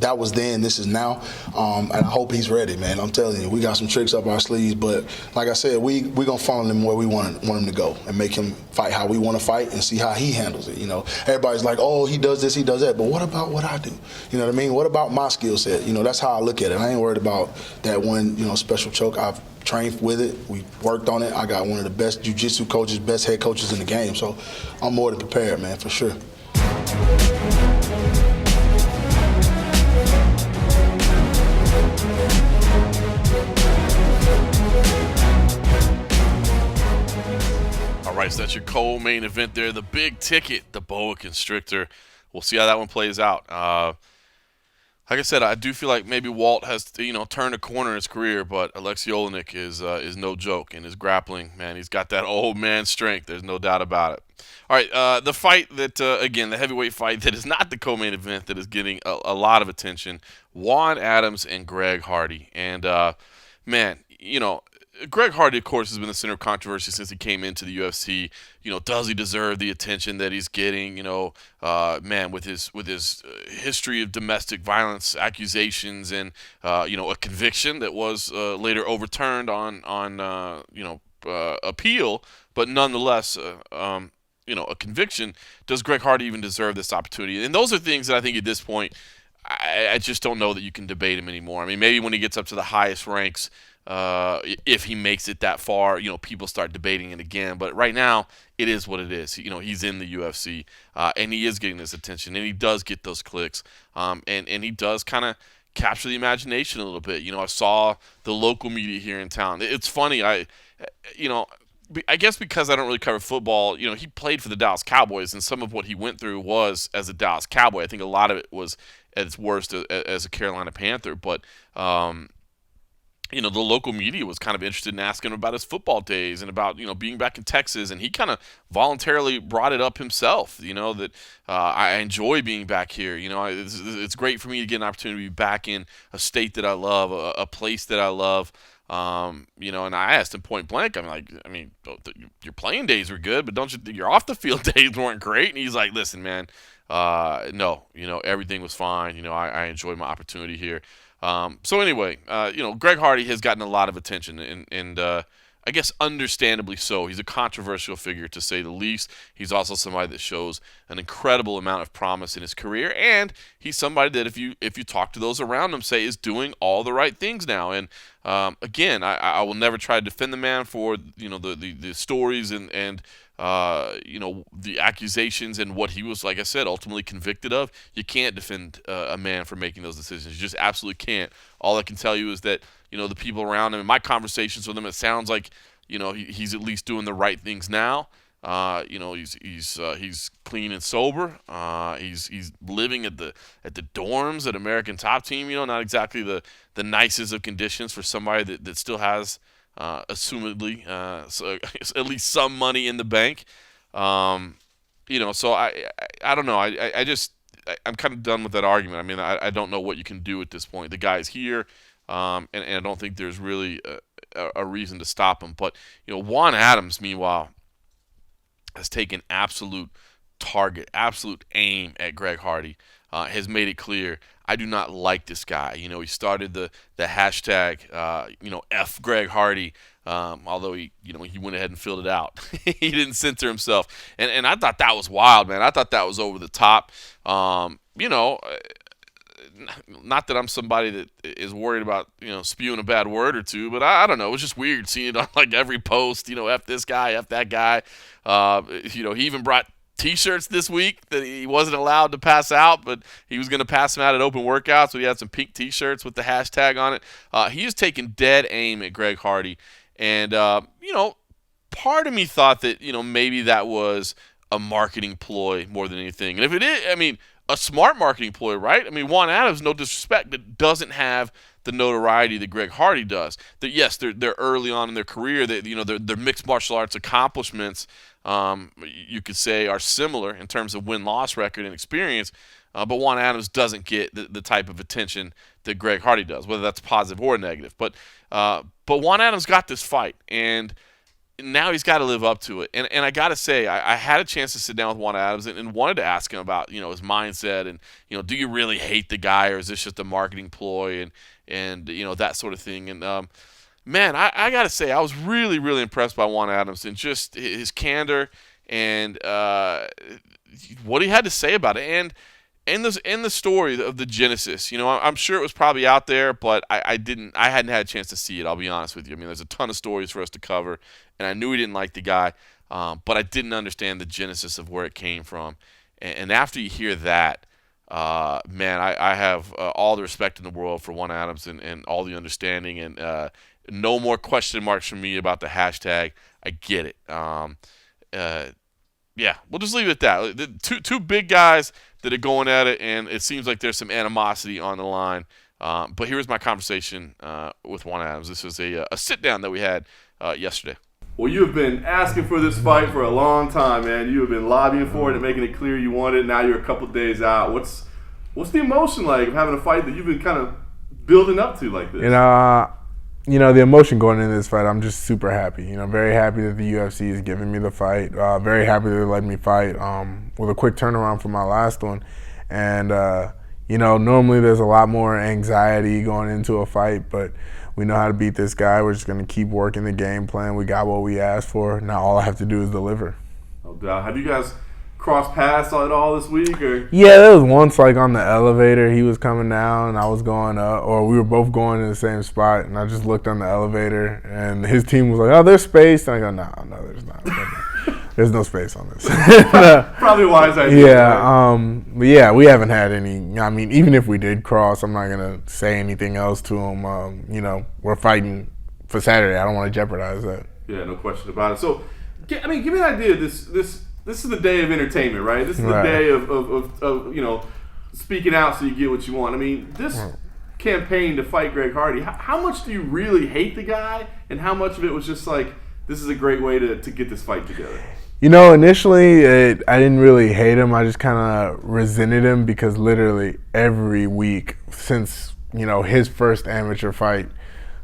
that was then, this is now. And I hope he's ready, man. I'm telling you, we got some tricks up our sleeves. But like I said, we're going to funnel him where we want him to go and make him fight how we want to fight and see how he handles it. Everybody's like, oh, he does this, he does that. But what about what I do? You know what I mean? What about my skill set? That's how I look at it. I ain't worried about that one, special choke. I've trained with it. We worked on it. I got one of the best jiu-jitsu coaches, best head coaches in the game. So I'm more than prepared, man, for sure. All right, so that's your co-main event there. The big ticket, the boa constrictor. We'll see how that one plays out. Like I said, I do feel like maybe Walt has, turned a corner in his career, but Alexei Olenek is no joke in his grappling. Man, he's got that old man strength. There's no doubt about it. All right, the fight that, again, the heavyweight fight that is not the co-main event that is getting a lot of attention, Juan Adams and Greg Hardy. And, man, Greg Hardy, of course, has been the center of controversy since he came into the UFC. Does he deserve the attention that he's getting? Man, with his history of domestic violence accusations and a conviction that was later overturned on appeal, but nonetheless, a conviction. Does Greg Hardy even deserve this opportunity? And those are things that I think at this point, I just don't know that you can debate him anymore. I mean, maybe when he gets up to the highest ranks. If he makes it that far, people start debating it again. But right now, it is what it is. He's in the UFC, and he is getting this attention, and he does get those clicks, and he does kind of capture the imagination a little bit. I saw the local media here in town. It's funny. I guess because I don't really cover football, he played for the Dallas Cowboys, and some of what he went through was as a Dallas Cowboy. I think a lot of it was at its worst as a Carolina Panther, but the local media was kind of interested in asking him about his football days and about, being back in Texas. And he kind of voluntarily brought it up himself, that I enjoy being back here. It's great for me to get an opportunity to be back in a state that I love, a place that I love. And I asked him point blank, your playing days were good, but don't you think your off the field days weren't great? And he's like, listen, man, no, everything was fine. I enjoyed my opportunity here. So anyway, Greg Hardy has gotten a lot of attention, and I guess understandably so. He's a controversial figure, to say the least. He's also somebody that shows an incredible amount of promise in his career, and he's somebody that if you talk to those around him, say is doing all the right things now. And again, I will never try to defend the man for the stories and the accusations and what he was, like I said, ultimately convicted of. You can't defend a man for making those decisions. You just absolutely can't. All I can tell you is that, the people around him, in my conversations with him, it sounds like, he's at least doing the right things now. He's clean and sober. He's living at the dorms at American Top Team. Not exactly the nicest of conditions for somebody that still has assumedly so at least some money in the bank. So I don't know. I'm kind of done with that argument. I mean, I don't know what you can do at this point. The guy's here. and I don't think there's really a reason to stop him. But Juan Adams, meanwhile, has taken absolute target, absolute aim at Greg Hardy. Has made it clear, I do not like this guy. He started the hashtag, F Greg Hardy, although he went ahead and filled it out. He didn't censor himself, and I thought that was wild, man. I thought that was over the top. Not that I'm somebody that is worried about spewing a bad word or two, but I don't know. It was just weird seeing it on like every post. F this guy, F that guy. He even brought T-shirts this week that he wasn't allowed to pass out, but he was going to pass them out at open workouts. So he had some pink T-shirts with the hashtag on it. He is taking dead aim at Greg Hardy, and part of me thought that maybe that was a marketing ploy more than anything. And if it is, a smart marketing ploy, right? Juan Adams, no disrespect, but doesn't have the notoriety that Greg Hardy does. That yes, they're early on in their career. That their mixed martial arts accomplishments, you could say, are similar in terms of win-loss record and experience. But Juan Adams doesn't get the type of attention that Greg Hardy does, whether that's positive or negative. But Juan Adams got this fight, and now he's got to live up to it. And I got to say, I had a chance to sit down with Juan Adams and wanted to ask him about, his mindset and, do you really hate the guy, or is this just a marketing ploy and that sort of thing. And, man, I got to say, I was really, really impressed by Juan Adams and just his candor and what he had to say about it. And the story of the genesis, I'm sure it was probably out there, but I hadn't had a chance to see it. I'll be honest with you. There's a ton of stories for us to cover, and I knew he didn't like the guy, but I didn't understand the genesis of where it came from. And after you hear that, man, I have all the respect in the world for Juan Adams and all the understanding, and no more question marks from me about the hashtag. I get it. Yeah, we'll just leave it at that. The two big guys that are going at it, and it seems like there's some animosity on the line. But here's my conversation with Juan Adams. This was a sit-down that we had yesterday. Well, you have been asking for this fight for a long time, man. You have been lobbying for it and making it clear you want it. Now you're a couple days out. What's the emotion like of having a fight that you've been kind of building up to like this? The emotion going into this fight, I'm just super happy. Very happy that the UFC is giving me the fight. Very happy that they let me fight with a quick turnaround from my last one. And, normally there's a lot more anxiety going into a fight, but we know how to beat this guy. We're just going to keep working the game plan. We got what we asked for. Now all I have to do is deliver. No doubt. Have you guys crossed paths at all this week? Or? Yeah, there was once on the elevator. He was coming down and I was going up, or we were both going in the same spot, and I just looked on the elevator and his team was like, "Oh, there's space." And I go, No, there's not. There's no space on this. Probably wise idea. Yeah, but yeah, we haven't had any. Even if we did cross, I'm not gonna say anything else to him. We're fighting for Saturday. I don't want to jeopardize that. Yeah, no question about it. So, give me an idea. This is the day of entertainment, right? This is the day of speaking out so you get what you want. This campaign to fight Greg Hardy, how much do you really hate the guy, and how much of it was just like, this is a great way to get this fight together? Initially, I didn't really hate him. I just kind of resented him because literally every week since, his first amateur fight,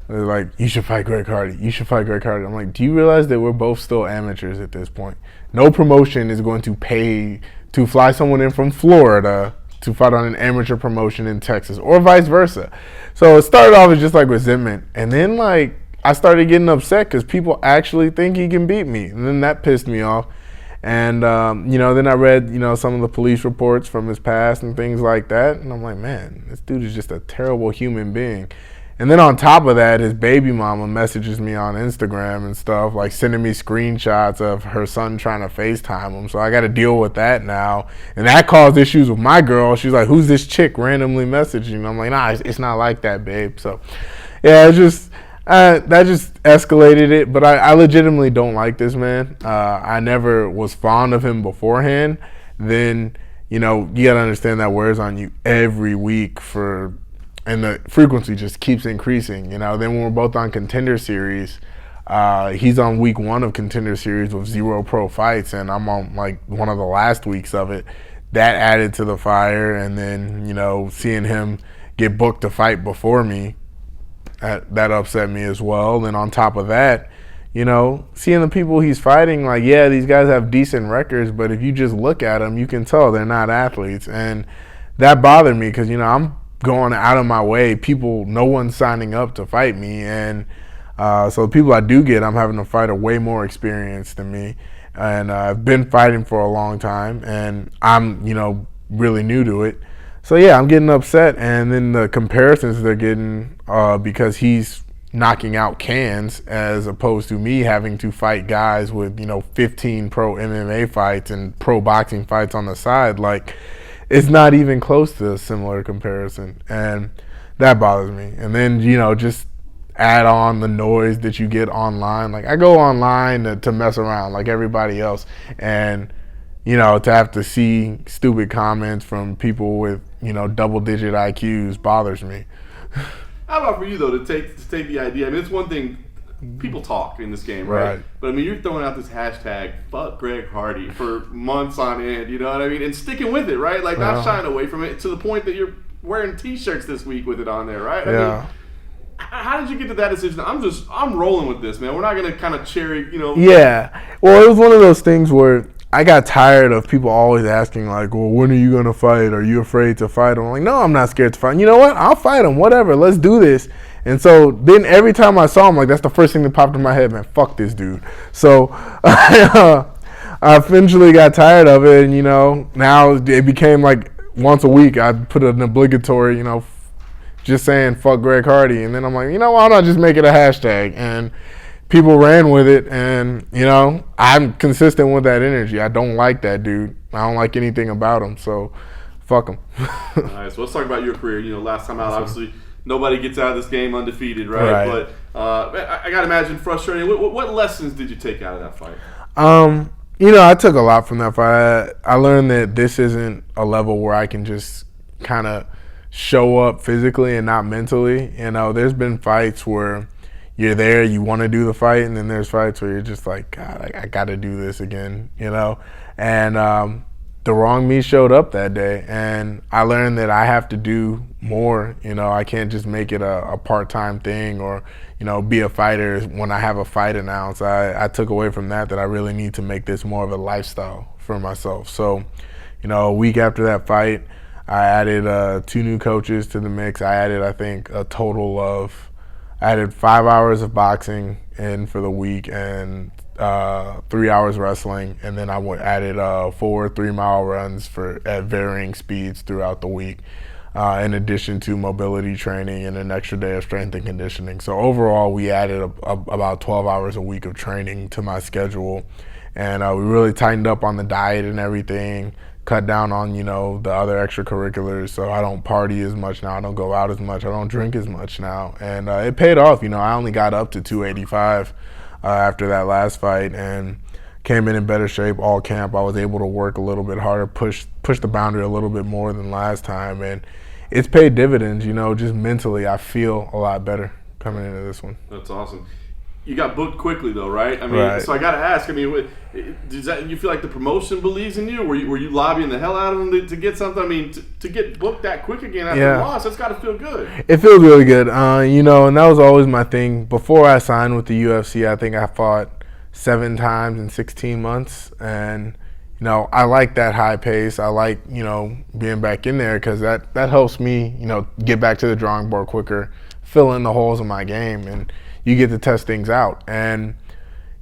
they're like, "You should fight Greg Hardy. You should fight Greg Hardy." I'm like, do you realize that we're both still amateurs at this point? No promotion is going to pay to fly someone in from Florida to fight on an amateur promotion in Texas, or vice versa. So it started off as just like resentment, and then I started getting upset because people actually think he can beat me, and then that pissed me off. And then I read some of the police reports from his past and things like that, and I'm like, man, this dude is just a terrible human being. And then on top of that, his baby mama messages me on Instagram and stuff, like sending me screenshots of her son trying to FaceTime him. So I got to deal with that now. And that caused issues with my girl. She's like, "Who's this chick randomly messaging?" I'm like, "Nah, it's not like that, babe." So yeah, that just escalated it. But I legitimately don't like this man. I never was fond of him beforehand. Then, you got to understand that wears on you every week and the frequency just keeps increasing. Then when we're both on Contender Series, he's on week 1 of Contender Series with 0 pro fights, and I'm on one of the last weeks of it. That added to the fire, and then seeing him get booked to fight before me, that upset me as well. And on top of that, you know, seeing the people he's fighting, like, yeah, these guys have decent records, but if you just look at them, you can tell they're not athletes. And that bothered me because, you know, I'm going out of my way. No one's signing up to fight me. And so the people I do get, I'm having to fight are way more experienced than me. And I've been fighting for a long time, and I'm, you know, really new to it. So, yeah, I'm getting upset. And then the comparisons they're getting because he's knocking out cans as opposed to me having to fight guys with, you know, 15 pro MMA fights and pro boxing fights on the side. Like, it's not even close to a similar comparison. And that bothers me. And then, you know, just add on the noise that you get online. Like, I go online to mess around like everybody else. And, you know, to have to see stupid comments from people with, you know, double-digit IQs bothers me. How about for you, though, to take the idea? I mean, it's one thing, people talk in this game, right? But, I mean, you're throwing out this hashtag, fuck Greg Hardy, for months on end, you know what I mean? And sticking with it, right? Like, not shying away from it to the point that you're wearing T-shirts this week with it on there, right? I mean, how did you get to that decision? I'm rolling with this, man. We're not going to kind of cherry, you know. Yeah. Well, it was one of those things where I got tired of people always asking, like, well, when are you going to fight? Are you afraid to fight? I'm like, no, I'm not scared to fight. You know what? I'll fight him. Whatever. Let's do this. And so then every time I saw him, like, that's the first thing that popped in my head, man, fuck this dude. So I eventually got tired of it. And, you know, now it became like once a week I put an obligatory, you know, just saying fuck Greg Hardy. And then I'm like, you know, why not just make it a hashtag? And people ran with it, and, you know, I'm consistent with that energy. I don't like that dude. I don't like anything about him, so fuck him. All right, so let's talk about your career. You know, last time out, obviously, nobody gets out of this game undefeated, right? But I got to imagine frustrating. What lessons did you take out of that fight? You know, I took a lot from that fight. I learned that this isn't a level where I can just kind of show up physically and not mentally. You know, there's been fights where you're there, you want to do the fight, and then there's fights where you're just like, God, I got to do this again, you know? And the wrong me showed up that day, and I learned that I have to do more. You know, I can't just make it a part-time thing or, you know, be a fighter when I have a fight announced. I took away from that I really need to make this more of a lifestyle for myself. So, you know, a week after that fight, I added 2 new coaches to the mix. I added, I think, a total of, I added 5 hours of boxing in for the week and 3 hours wrestling, and then I added 4 3-mile runs at varying speeds throughout the week, in addition to mobility training and an extra day of strength and conditioning. So overall, we added about 12 hours a week of training to my schedule, and we really tightened up on the diet and everything. Cut down on, you know, the other extracurriculars, so I don't party as much now. I don't go out as much. I don't drink as much now, and it paid off. You know, I only got up to 285 after that last fight, and came in better shape all camp. I was able to work a little bit harder, push the boundary a little bit more than last time, and it's paid dividends. You know, just mentally, I feel a lot better coming into this one. That's awesome. You got booked quickly, though, right? I mean, so I got to ask. I mean, you feel like the promotion believes in you? Were you lobbying the hell out of them to get something? I mean, to get booked that quick again after a loss, that's got to feel good. It feels really good, you know, and that was always my thing. Before I signed with the UFC, I think I fought 7 times in 16 months, and you know, I like that high pace. I like, you know, being back in there because that helps me, you know, get back to the drawing board quicker, fill in the holes in my game, and you get to test things out. And,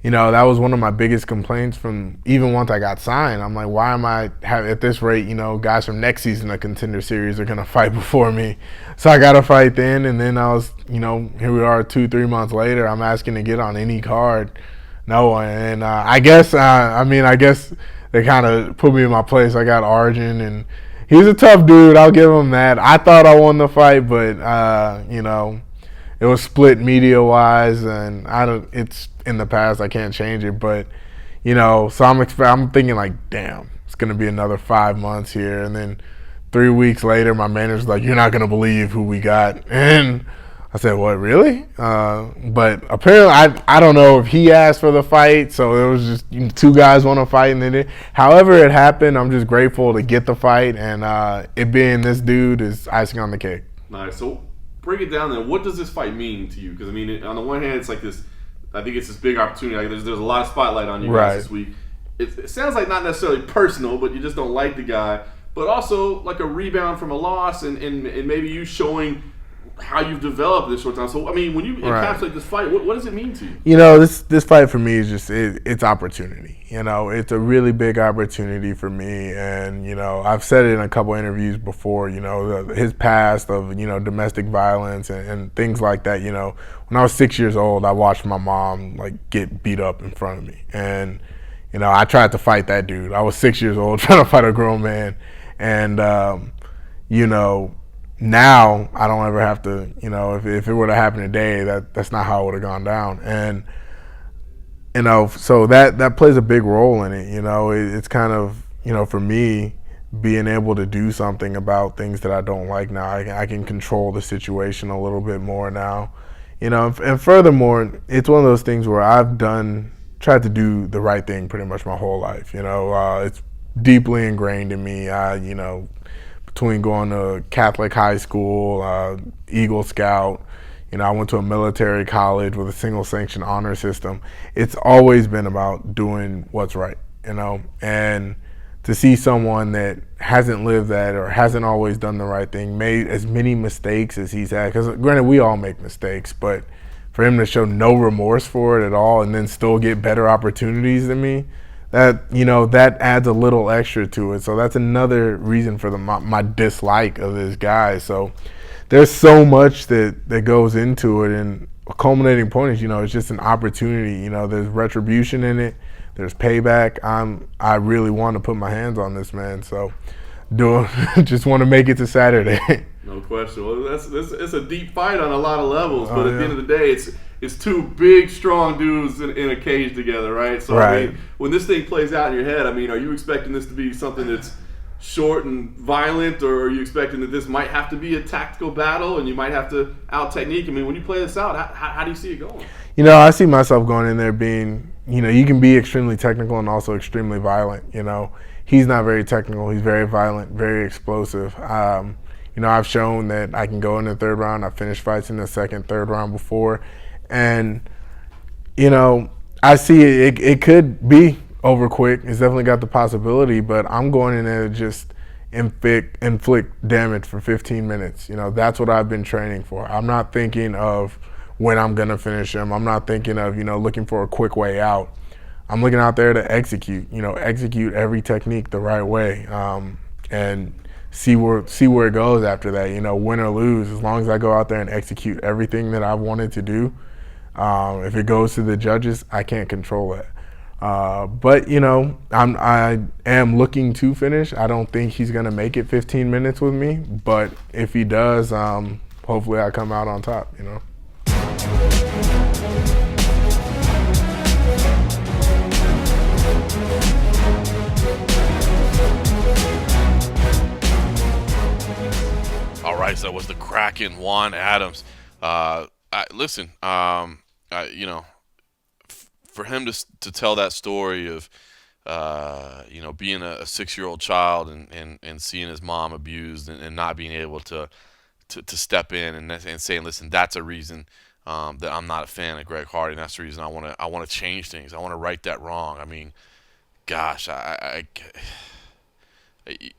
you know, that was one of my biggest complaints from even once I got signed. I'm like, why am I at this rate, you know, guys from next season of Contender Series are going to fight before me. So I got to fight then. And then I was, you know, here we are 2-3 months later. I'm asking to get on any card. No one. And I guess they kind of put me in my place. I got Arjun, and he's a tough dude. I'll give him that. I thought I won the fight, but, you know, it was split media-wise, and it's in the past. I can't change it, but you know, so I'm thinking like, damn, it's gonna be another 5 months here, and then 3 weeks later, my manager's like, you're not gonna believe who we got, and I said, what, really? But apparently, I don't know if he asked for the fight, so it was just 2 guys want to fight, and then however it happened, I'm just grateful to get the fight, and it being this dude is icing on the cake. Nice. So break it down then. What does this fight mean to you? Because, I mean, on the one hand, it's like this, I think it's this big opportunity. Like there's a lot of spotlight on you guys this week. It sounds like not necessarily personal, but you just don't like the guy. But also like a rebound from a loss and maybe you showing how you've developed this short time. So, I mean, when you encapsulate this fight, what does it mean to you? You know, this fight for me is just it's opportunity. You know, it's a really big opportunity for me. And, you know, I've said it in a couple interviews before, you know, his past of, you know, domestic violence and things like that. You know, when I was 6 years old, I watched my mom, like, get beat up in front of me. And, you know, I tried to fight that dude. I was 6 years old trying to fight a grown man. And, you know, now I don't ever have to, you know, if it were to happen today, that's not how it would have gone down. And, you know, so that plays a big role in it. You know, it's kind of, you know, for me, being able to do something about things that I don't like now. I can control the situation a little bit more now. You know, and furthermore, it's one of those things where I've tried to do the right thing pretty much my whole life. You know, it's deeply ingrained in me. You know, between going to Catholic high school, Eagle Scout, you know, I went to a military college with a single sanction honor system. It's always been about doing what's right, you know, and to see someone that hasn't lived that or hasn't always done the right thing, made as many mistakes as he's had, because granted, we all make mistakes, but for him to show no remorse for it at all and then still get better opportunities than me, that, you know, that adds a little extra to it. So that's another reason for my dislike of this guy. So there's so much that goes into it, and a culminating point is, you know, it's just an opportunity. You know, there's retribution in it, there's payback. I really want to put my hands on this man, so just want to make it to Saturday. No question. Well, it's a deep fight on a lot of levels, but at the end of the day, it's two big, strong dudes in a cage together, right? So, I mean, when this thing plays out in your head, I mean, are you expecting this to be something that's short and violent, or are you expecting that this might have to be a tactical battle and you might have to out-technique? I mean, when you play this out, how do you see it going? You know, I see myself going in there being, you know, you can be extremely technical and also extremely violent, you know. He's not very technical. He's very violent, very explosive. You know, I've shown that I can go in the third round. I've finished fights in the second, third round before. And, you know, I see it could be over quick. It's definitely got the possibility, but I'm going in there to just inflict damage for 15 minutes. You know, that's what I've been training for. I'm not thinking of when I'm going to finish him. I'm not thinking of, you know, looking for a quick way out. I'm looking out there to execute every technique the right way, and see where it goes after that, you know, win or lose. As long as I go out there and execute everything that I wanted to do, if it goes to the judges, I can't control it. But, you know, I am looking to finish. I don't think he's going to make it 15 minutes with me, but if he does, hopefully I come out on top, you know. All right, so that was the Kraken Juan Adams. Listen, you know, for him to tell that story of, you know, being a 6-year-old child and seeing his mom abused and not being able to step in and saying, listen, that's a reason that I'm not a fan of Greg Hardy, and that's the reason I want to change things. I want to right that wrong. I mean, gosh,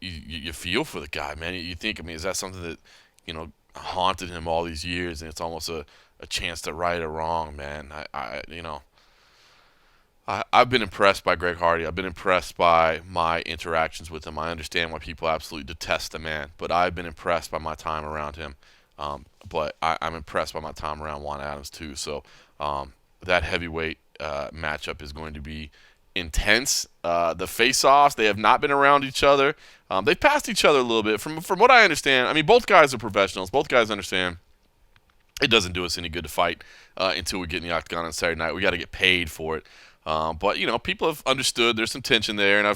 you feel for the guy, man. You think, I mean, is that something that, you know, haunted him all these years, and it's almost a chance to right a wrong, man. I've been impressed by Greg Hardy. I've been impressed by my interactions with him. I understand why people absolutely detest the man, but I've been impressed by my time around him. But I'm impressed by my time around Juan Adams too. So that heavyweight matchup is going to be intense. The face-offs, they have not been around each other. They've passed each other a little bit. From what I understand, I mean, both guys are professionals. Both guys understand it doesn't do us any good to fight until we get in the octagon on Saturday night. We got to get paid for it. But, you know, people have understood there's some tension there. And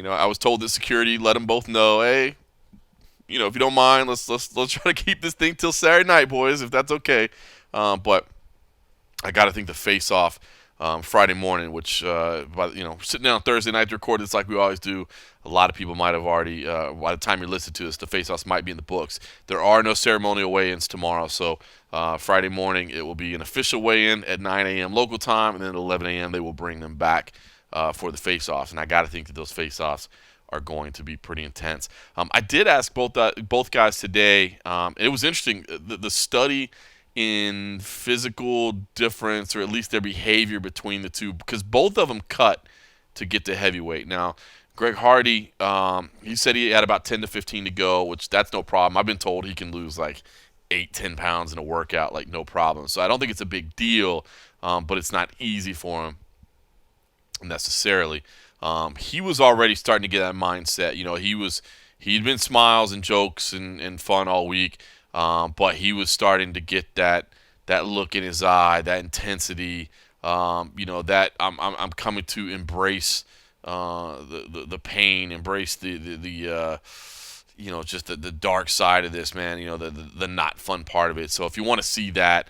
I was told that security let them both know, hey, you know, if you don't mind, let's try to keep this thing till Saturday night, boys, if that's okay. But I got to think the face-off Friday morning, which sitting down Thursday night to record this like we always do. A lot of people might have already, by the time you're listening to this, the face-offs might be in the books. There are no ceremonial weigh-ins tomorrow, so Friday morning it will be an official weigh-in at 9 a.m. local time, and then at 11 a.m. they will bring them back for the face-offs. And I got to think that those face-offs are going to be pretty intense. I did ask both guys today. It was interesting, the study in physical difference, or at least their behavior between the two, because both of them cut to get to heavyweight. Now, Greg Hardy, he said he had about 10 to 15 to go, which that's no problem. I've been told he can lose like 8-10 pounds in a workout, like no problem. So I don't think it's a big deal, but it's not easy for him necessarily. He was already starting to get that mindset. He'd been smiles and jokes and fun all week. But he was starting to get that look in his eye, that intensity. That I'm coming to embrace the pain, embrace the just the dark side of this, man. The not fun part of it. So if you want to see that,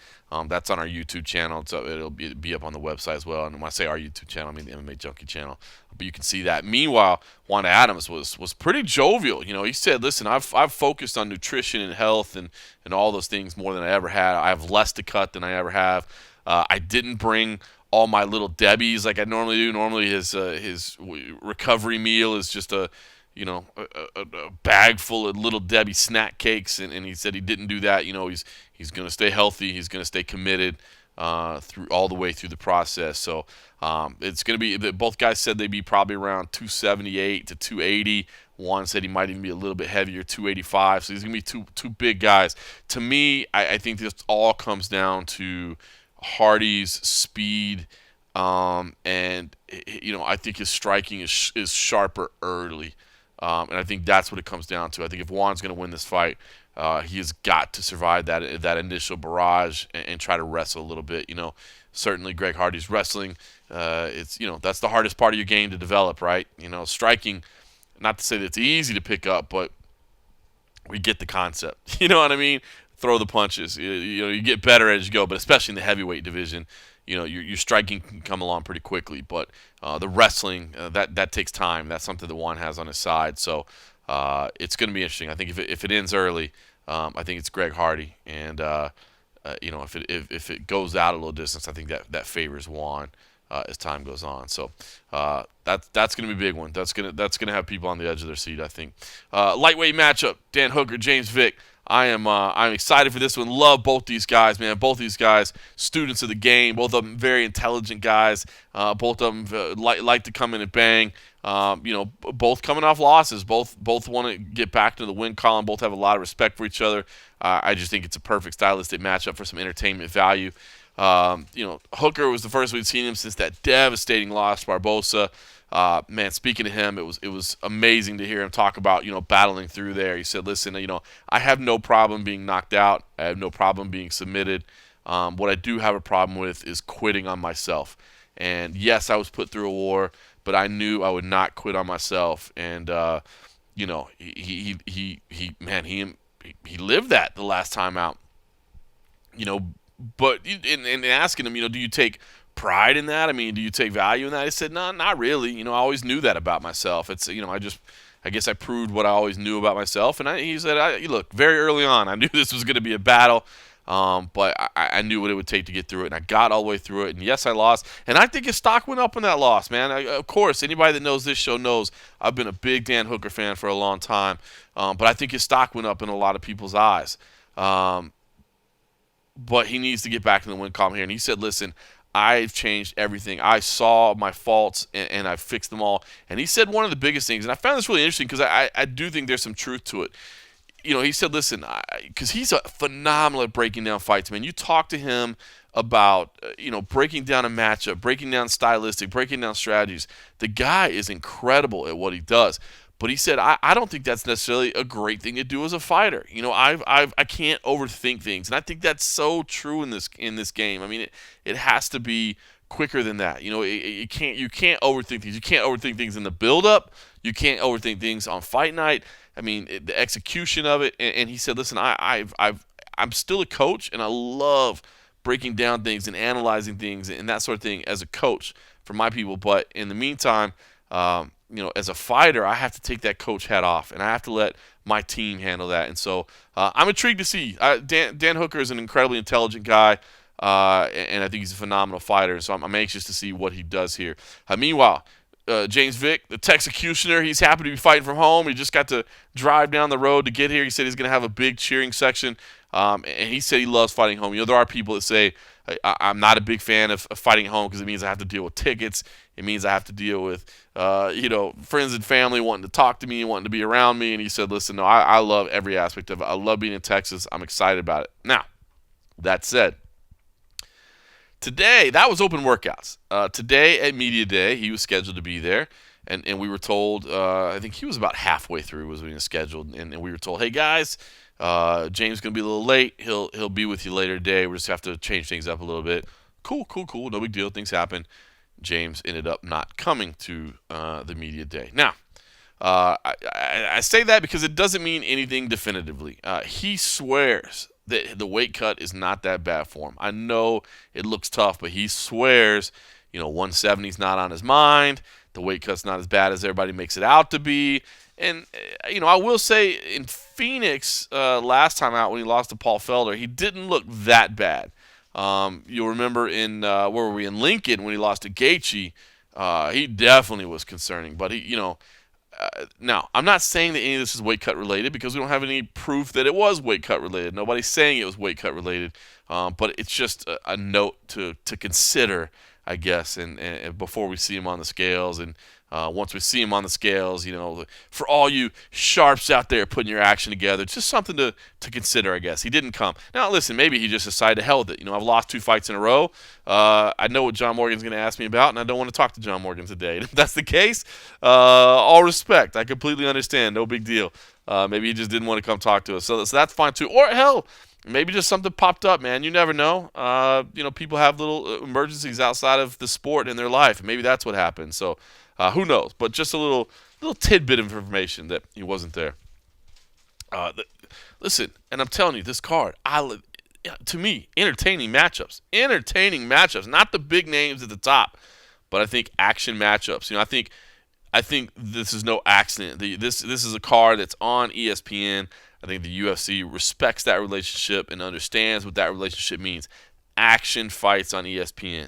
that's on our YouTube channel. So it'll be up on the website as well. And when I say our YouTube channel, I mean the MMA Junkie channel. But you can see that. Meanwhile, Juan Adams was pretty jovial. He said, "Listen, I've focused on nutrition and health and all those things more than I ever had. I have less to cut than I ever have. I didn't bring all my little Debbies like I normally do. Normally his recovery meal is just a bag full of little Debbie snack cakes, and he said he didn't do that. He's going to stay healthy. He's going to stay committed through all the way through the process. So it's going to be, both guys said they'd be probably around 278 to 280. Juan said he might even be a little bit heavier, 285. So he's going to be two big guys. To me, I think this all comes down to Hardy's speed, and I think his striking is sharper early. And I think that's what it comes down to. I think if Juan's going to win this fight, he has got to survive that initial barrage and try to wrestle a little bit. Certainly Greg Hardy's wrestling. It's that's the hardest part of your game to develop, right? Striking. Not to say that it's easy to pick up, but we get the concept. You know what I mean? Throw the punches. You get better as you go, but especially in the heavyweight division, your striking can come along pretty quickly. But the wrestling, that takes time. That's something that Juan has on his side. So it's going to be interesting. I think if it ends early, I think it's Greg Hardy, and if it goes out a little distance, I think that favors Juan as time goes on. So that's going to be a big one. That's going to have people on the edge of their seat, I think. Lightweight matchup: Dan Hooker, James Vick. I'm excited for this one. Love both these guys, man. Both these guys, students of the game. Both of them very intelligent guys. Both of them like to come in and bang. Both coming off losses. Both want to get back to the win column. Both have a lot of respect for each other. I just think it's a perfect stylistic matchup for some entertainment value. Hooker was the first we'd seen him since that devastating loss to Barbosa. Man, speaking to him, it was amazing to hear him talk about, battling through there. He said, listen, I have no problem being knocked out. I have no problem being submitted. What I do have a problem with is quitting on myself. And yes, I was put through a war, but I knew I would not quit on myself. And, he lived that the last time out, but in asking him, do you take pride in that? I mean, do you take value in that? He said, no, not really. I always knew that about myself. It's, I guess I proved what I always knew about myself. And he said, look, very early on, I knew this was going to be a battle, but I knew what it would take to get through it. And I got all the way through it. And yes, I lost. And I think his stock went up in that loss, man. Of course, anybody that knows this show knows I've been a big Dan Hooker fan for a long time. But I think his stock went up in a lot of people's eyes. But he needs to get back in the win column here. And he said, listen, I've changed everything. I saw my faults, and I fixed them all. And he said one of the biggest things, and I found this really interesting because I do think there's some truth to it. He said, listen, because he's a phenomenal at breaking down fights, man. You talk to him about, breaking down a matchup, breaking down stylistic, breaking down strategies. The guy is incredible at what he does. But he said, I don't think that's necessarily a great thing to do as a fighter. I can't overthink things, and I think that's so true in this game. I mean, it has to be quicker than that. You can't overthink things. You can't overthink things in the build-up. You can't overthink things on fight night. I mean, the execution of it. And he said, listen, I'm still a coach, and I love breaking down things and analyzing things and that sort of thing as a coach for my people. But in the meantime, as a fighter, I have to take that coach hat off, and I have to let my team handle that. And so I'm intrigued to see. Dan Hooker is an incredibly intelligent guy, and I think he's a phenomenal fighter. So I'm anxious to see what he does here. Meanwhile, James Vick, the Texecutioner, he's happy to be fighting from home. He just got to drive down the road to get here. He said he's going to have a big cheering section, and he said he loves fighting home. There are people that say, I'm not a big fan of fighting at home because it means I have to deal with tickets. It means I have to deal with, friends and family wanting to talk to me and wanting to be around me. And he said, listen, no, I love every aspect of it. I love being in Texas. I'm excited about it. Now, that said, today, that was open workouts. Today at Media Day, he was scheduled to be there. And we were told, I think he was about halfway through was when he was scheduled. And we were told, hey, guys, James is going to be a little late. He'll be with you later today. We just have to change things up a little bit. Cool. No big deal. Things happen. James ended up not coming to the Media Day. Now, I say that because it doesn't mean anything definitively. He swears that the weight cut is not that bad for him. I know it looks tough, but he swears, 170 is not on his mind. The weight cut's not as bad as everybody makes it out to be. And, I will say in Phoenix last time out when he lost to Paul Felder, he didn't look that bad. You'll remember in where were we, in Lincoln when he lost to Gaethje, he definitely was concerning. But now I'm not saying that any of this is weight cut related because we don't have any proof that it was weight cut related. Nobody's saying it was weight cut related, but it's just a note to consider, I guess. And before we see him on the scales, and once we see him on the scales, for all you sharps out there putting your action together, it's just something to consider, I guess. He didn't come. Now, listen, maybe he just decided to hell with it. I've lost 2 fights in a row. I know what John Morgan's going to ask me about, and I don't want to talk to John Morgan today. If that's the case, all respect. I completely understand. No big deal. Maybe he just didn't want to come talk to us. So that's fine, too. Or, hell, maybe just something popped up, man. You never know. People have little emergencies outside of the sport in their life. Maybe that's what happened. So, who knows? But just a little tidbit of information that he wasn't there. Listen, and I'm telling you, this card, to me, entertaining matchups. Not the big names at the top, but I think action matchups. I think this is no accident. This is a card that's on ESPN. I think the UFC respects that relationship and understands what that relationship means. Action fights on ESPN.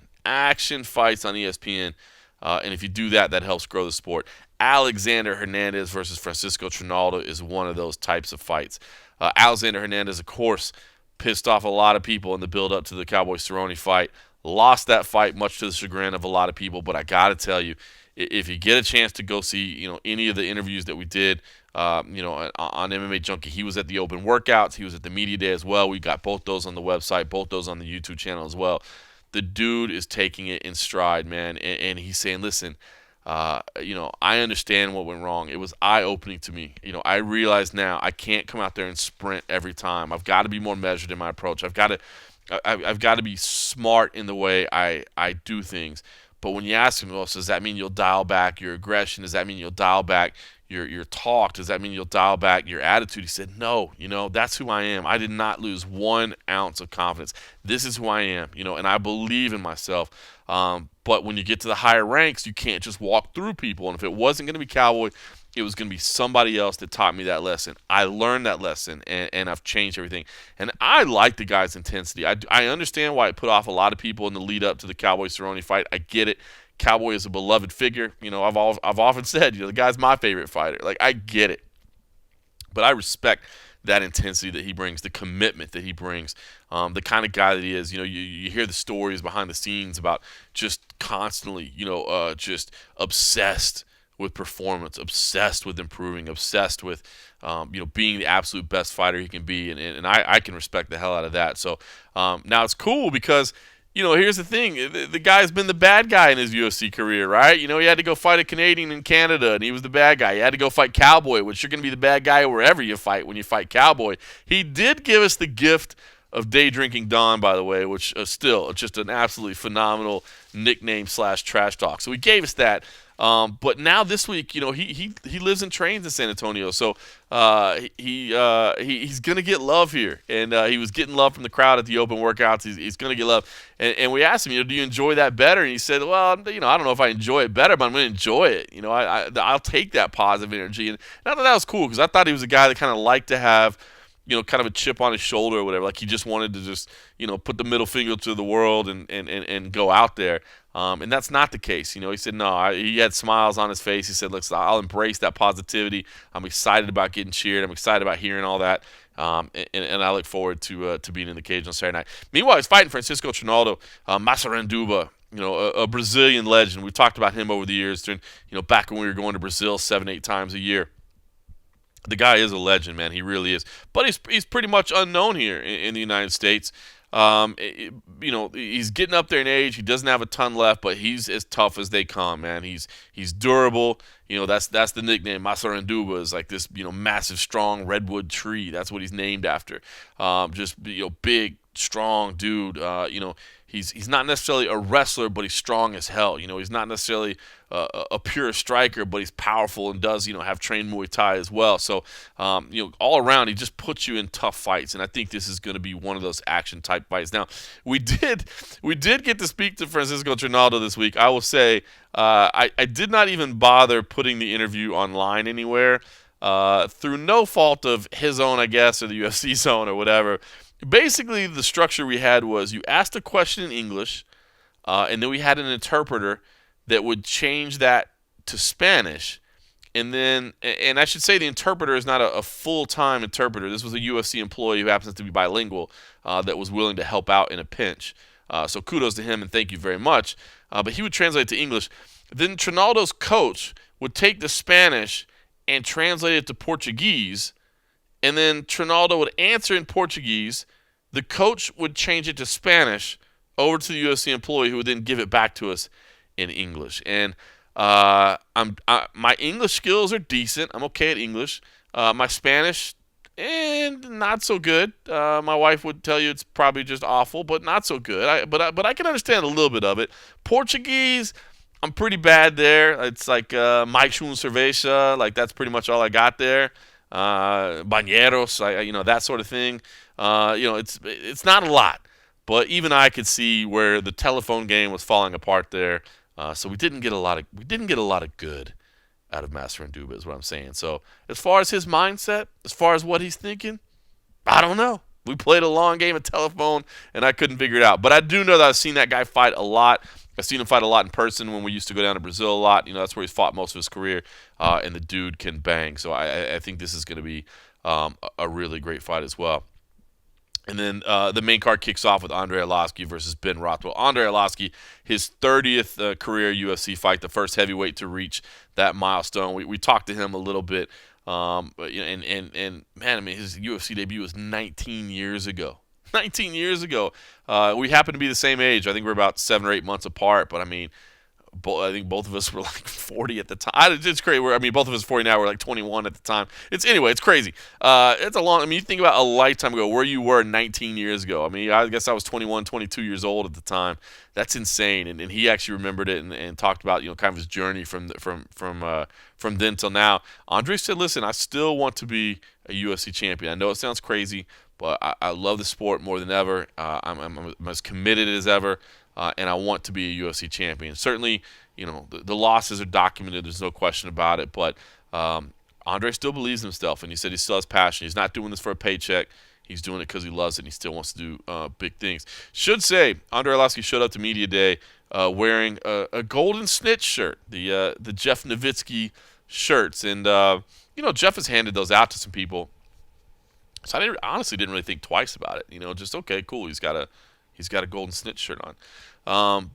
And if you do that, that helps grow the sport. Alexander Hernandez versus Francisco Trinaldo is one of those types of fights. Alexander Hernandez, of course, pissed off a lot of people in the build-up to the Cowboy-Cerrone fight. Lost that fight, much to the chagrin of a lot of people. But I got to tell you, if you get a chance to go see, any of the interviews that we did, on MMA Junkie, he was at the open workouts. He was at the Media Day as well. We got both those on the website, both those on the YouTube channel as well. The dude is taking it in stride, man, and he's saying, listen, I understand what went wrong. It was eye-opening to me. I realize now I can't come out there and sprint every time. I've got to be more measured in my approach. I've got to be smart in the way I do things. But when you ask him, well, does that mean you'll dial back your aggression? Does that mean you'll dial back your talk? Does that mean you'll dial back your attitude? He said, no, that's who I am. I did not lose 1 ounce of confidence. This is who I am, and I believe in myself. But when you get to the higher ranks, you can't just walk through people. And if it wasn't going to be Cowboy, it was going to be somebody else that taught me that lesson. I learned that lesson, and I've changed everything. And I like the guy's intensity. I understand why it put off a lot of people in the lead up to the Cowboy-Cerrone fight. I get it. Cowboy is a beloved figure. I've often said, the guy's my favorite fighter. Like, I get it. But I respect that intensity that he brings, the commitment that he brings, the kind of guy that he is. You hear the stories behind the scenes about just constantly, just obsessed with performance, obsessed with improving, obsessed with, being the absolute best fighter he can be. And I can respect the hell out of that. So now it's cool because, here's the thing. The guy's been the bad guy in his UFC career, right? He had to go fight a Canadian in Canada, and he was the bad guy. He had to go fight Cowboy, which you're going to be the bad guy wherever you fight when you fight Cowboy. He did give us the gift of Day Drinking Don, by the way, which still just an absolutely phenomenal nickname / trash talk. So he gave us that. But now this week, he lives and trains in San Antonio, so he's gonna get love here, and he was getting love from the crowd at the open workouts. He's gonna get love, and we asked him, do you enjoy that better? And he said, well, I don't know if I enjoy it better, but I'm gonna enjoy it. I'll take that positive energy, and I thought that was cool because I thought he was a guy that kind of liked to have, kind of a chip on his shoulder or whatever. Like he just wanted to just, put the middle finger to the world and go out there. And that's not the case. He said, no, he had smiles on his face. He said, look, I'll embrace that positivity. I'm excited about getting cheered. I'm excited about hearing all that. And I look forward to being in the cage on Saturday night. Meanwhile, he's fighting Francisco Trinaldo, Massaranduba, a Brazilian legend. We've talked about him over the years during, back when we were going to Brazil 7-8 times a year. The guy is a legend, man. He really is. But he's pretty much unknown here in the United States. He's getting up there in age. He doesn't have a ton left, but he's as tough as they come, man. He's durable. That's the nickname. Massaranduba is like this, massive, strong redwood tree. That's what he's named after. Just big, strong dude. He's not necessarily a wrestler, but he's strong as hell. He's not necessarily a pure striker, but he's powerful and does, have trained Muay Thai as well. So, all around, he just puts you in tough fights, and I think this is going to be one of those action-type fights. Now, we did get to speak to Francisco Trinaldo this week. I will say I did not even bother putting the interview online anywhere through no fault of his own, I guess, or the UFC's own or whatever. Basically, the structure we had was you asked a question in English, and then we had an interpreter that would change that to Spanish. And I should say the interpreter is not a full-time interpreter. This was a UFC employee who happens to be bilingual that was willing to help out in a pinch. So kudos to him and thank you very much. But he would translate it to English. Then Trinaldo's coach would take the Spanish and translate it to Portuguese. And then Trinaldo would answer in Portuguese. The coach would change it to Spanish over to the UFC employee who would then give it back to us in English. And my English skills are decent. I'm okay at English. My Spanish, not so good. My wife would tell you it's probably just awful, but not so good. But I can understand a little bit of it. Portuguese, I'm pretty bad there. It's like mais um cerveja. Like that's pretty much all I got there. Banheiros, that sort of thing. It's not a lot, but even I could see where the telephone game was falling apart there. So we didn't get a lot of good out of Massaranduba, is what I'm saying. So as far as his mindset, as far as what he's thinking, I don't know. We played a long game of telephone, and I couldn't figure it out. But I do know that I've seen that guy fight a lot. I've seen him fight a lot in person when we used to go down to Brazil a lot. That's where he's fought most of his career, and the dude can bang. So I think this is going to be a really great fight as well. And then the main card kicks off with Andrei Arlovski versus Ben Rothwell. Andrei Arlovski, his 30th career UFC fight, the first heavyweight to reach that milestone. We talked to him a little bit, and man, I mean, his UFC debut was 19 years ago. 19 years ago. We happen to be the same age. I think we're about 7 or 8 months apart, but I mean, I think both of us were like 40 at the time. It's crazy. Both of us 40 now. We're like 21 at the time. It's crazy. It's a long. You think about a lifetime ago where you were 19 years ago. I guess I was 21, 22 years old at the time. That's insane. And he actually remembered it and talked about kind of his journey from then till now. Andre said, "Listen, I still want to be a UFC champion. I know it sounds crazy, but I love the sport more than ever. I'm as committed as ever." And I want to be a UFC champion. Certainly, the losses are documented. There's no question about it. But Andre still believes in himself, and he said he still has passion. He's not doing this for a paycheck. He's doing it because he loves it, and he still wants to do big things. Should say, Andrei Arlovski showed up to Media Day wearing a golden snitch shirt, the Jeff Nowitzki shirts. And, Jeff has handed those out to some people. So I honestly didn't really think twice about it. Just, okay, cool, he's got a golden snitch shirt on.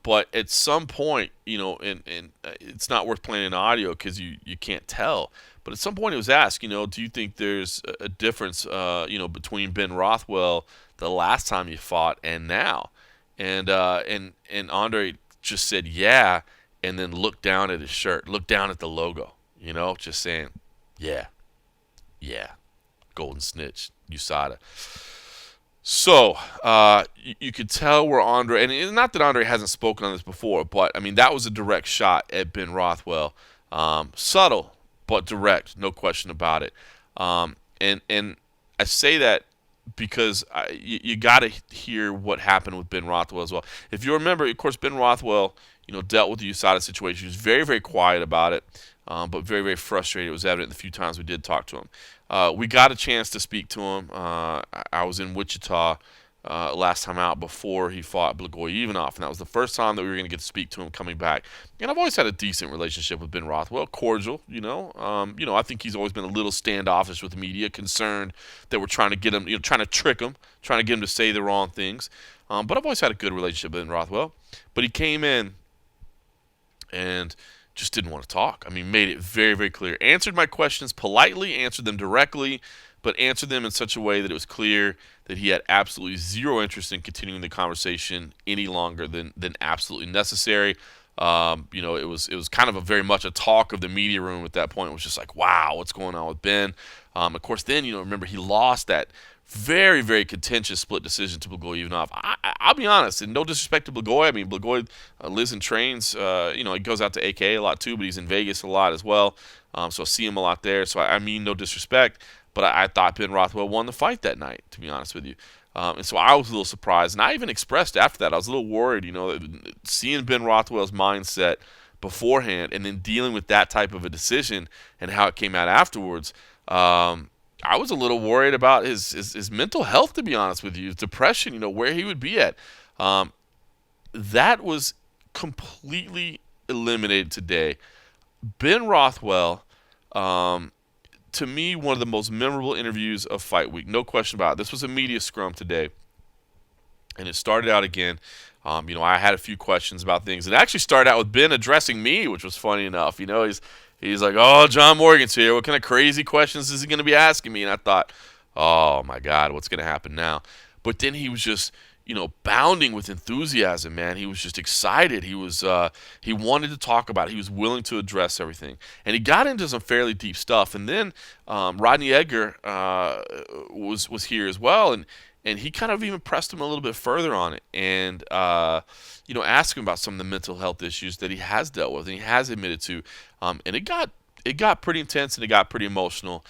But at some point, and it's not worth playing in audio because you can't tell. But at some point it was asked, do you think there's a difference, between Ben Rothwell the last time you fought and now? And Andre just said, yeah, and then looked down at his shirt, looked down at the logo, just saying, yeah, golden snitch, USADA. So you could tell where Andre, and it's not that Andre hasn't spoken on this before, but I mean that was a direct shot at Ben Rothwell, subtle but direct, no question about it. And I say that because you got to hear what happened with Ben Rothwell as well. If you remember, of course, Ben Rothwell, dealt with the USADA situation. He was very, very quiet about it, but very, very frustrated. It was evident the few times we did talk to him. We got a chance to speak to him. I was in Wichita last time out before he fought Blagoy Ivanov, and that was the first time that we were going to get to speak to him coming back. And I've always had a decent relationship with Ben Rothwell, cordial, I think he's always been a little standoffish with the media, concerned that we're trying to get him, trying to trick him, trying to get him to say the wrong things. But I've always had a good relationship with Ben Rothwell. But he came in and just didn't want to talk. I mean, made it very, very clear. Answered my questions politely, answered them directly, but answered them in such a way that it was clear that he had absolutely zero interest in continuing the conversation any longer than absolutely necessary. It was kind of very much a talk of the media room at that point. It was just like, wow, what's going on with Ben? Of course, then, remember he lost that very, very contentious split decision to Blagoy Ivanov. I'll be honest, and no disrespect to Blagoy. I mean, Blagoy lives and trains. He goes out to AKA a lot too, but he's in Vegas a lot as well. So I see him a lot there. So I mean no disrespect, but I thought Ben Rothwell won the fight that night, to be honest with you. And so I was a little surprised, and I even expressed after that, I was a little worried, seeing Ben Rothwell's mindset beforehand and then dealing with that type of a decision and how it came out afterwards. I was a little worried about his mental health, to be honest with you, his depression, where he would be at. That was completely eliminated today. Ben Rothwell, to me, one of the most memorable interviews of Fight Week, no question about it. This was a media scrum today, and it started out again. I had a few questions about things. It actually started out with Ben addressing me, which was funny enough. He's like, oh, John Morgan's here. What kind of crazy questions is he going to be asking me? And I thought, oh, my God, what's going to happen now? But then he was just, bounding with enthusiasm, man. He was just excited. He wanted to talk about it. He was willing to address everything. And he got into some fairly deep stuff. And then Rodney Edgar was here as well. And he kind of even pressed him a little bit further on it and, asked him about some of the mental health issues that he has dealt with and he has admitted to. And it got pretty intense and it got pretty emotional.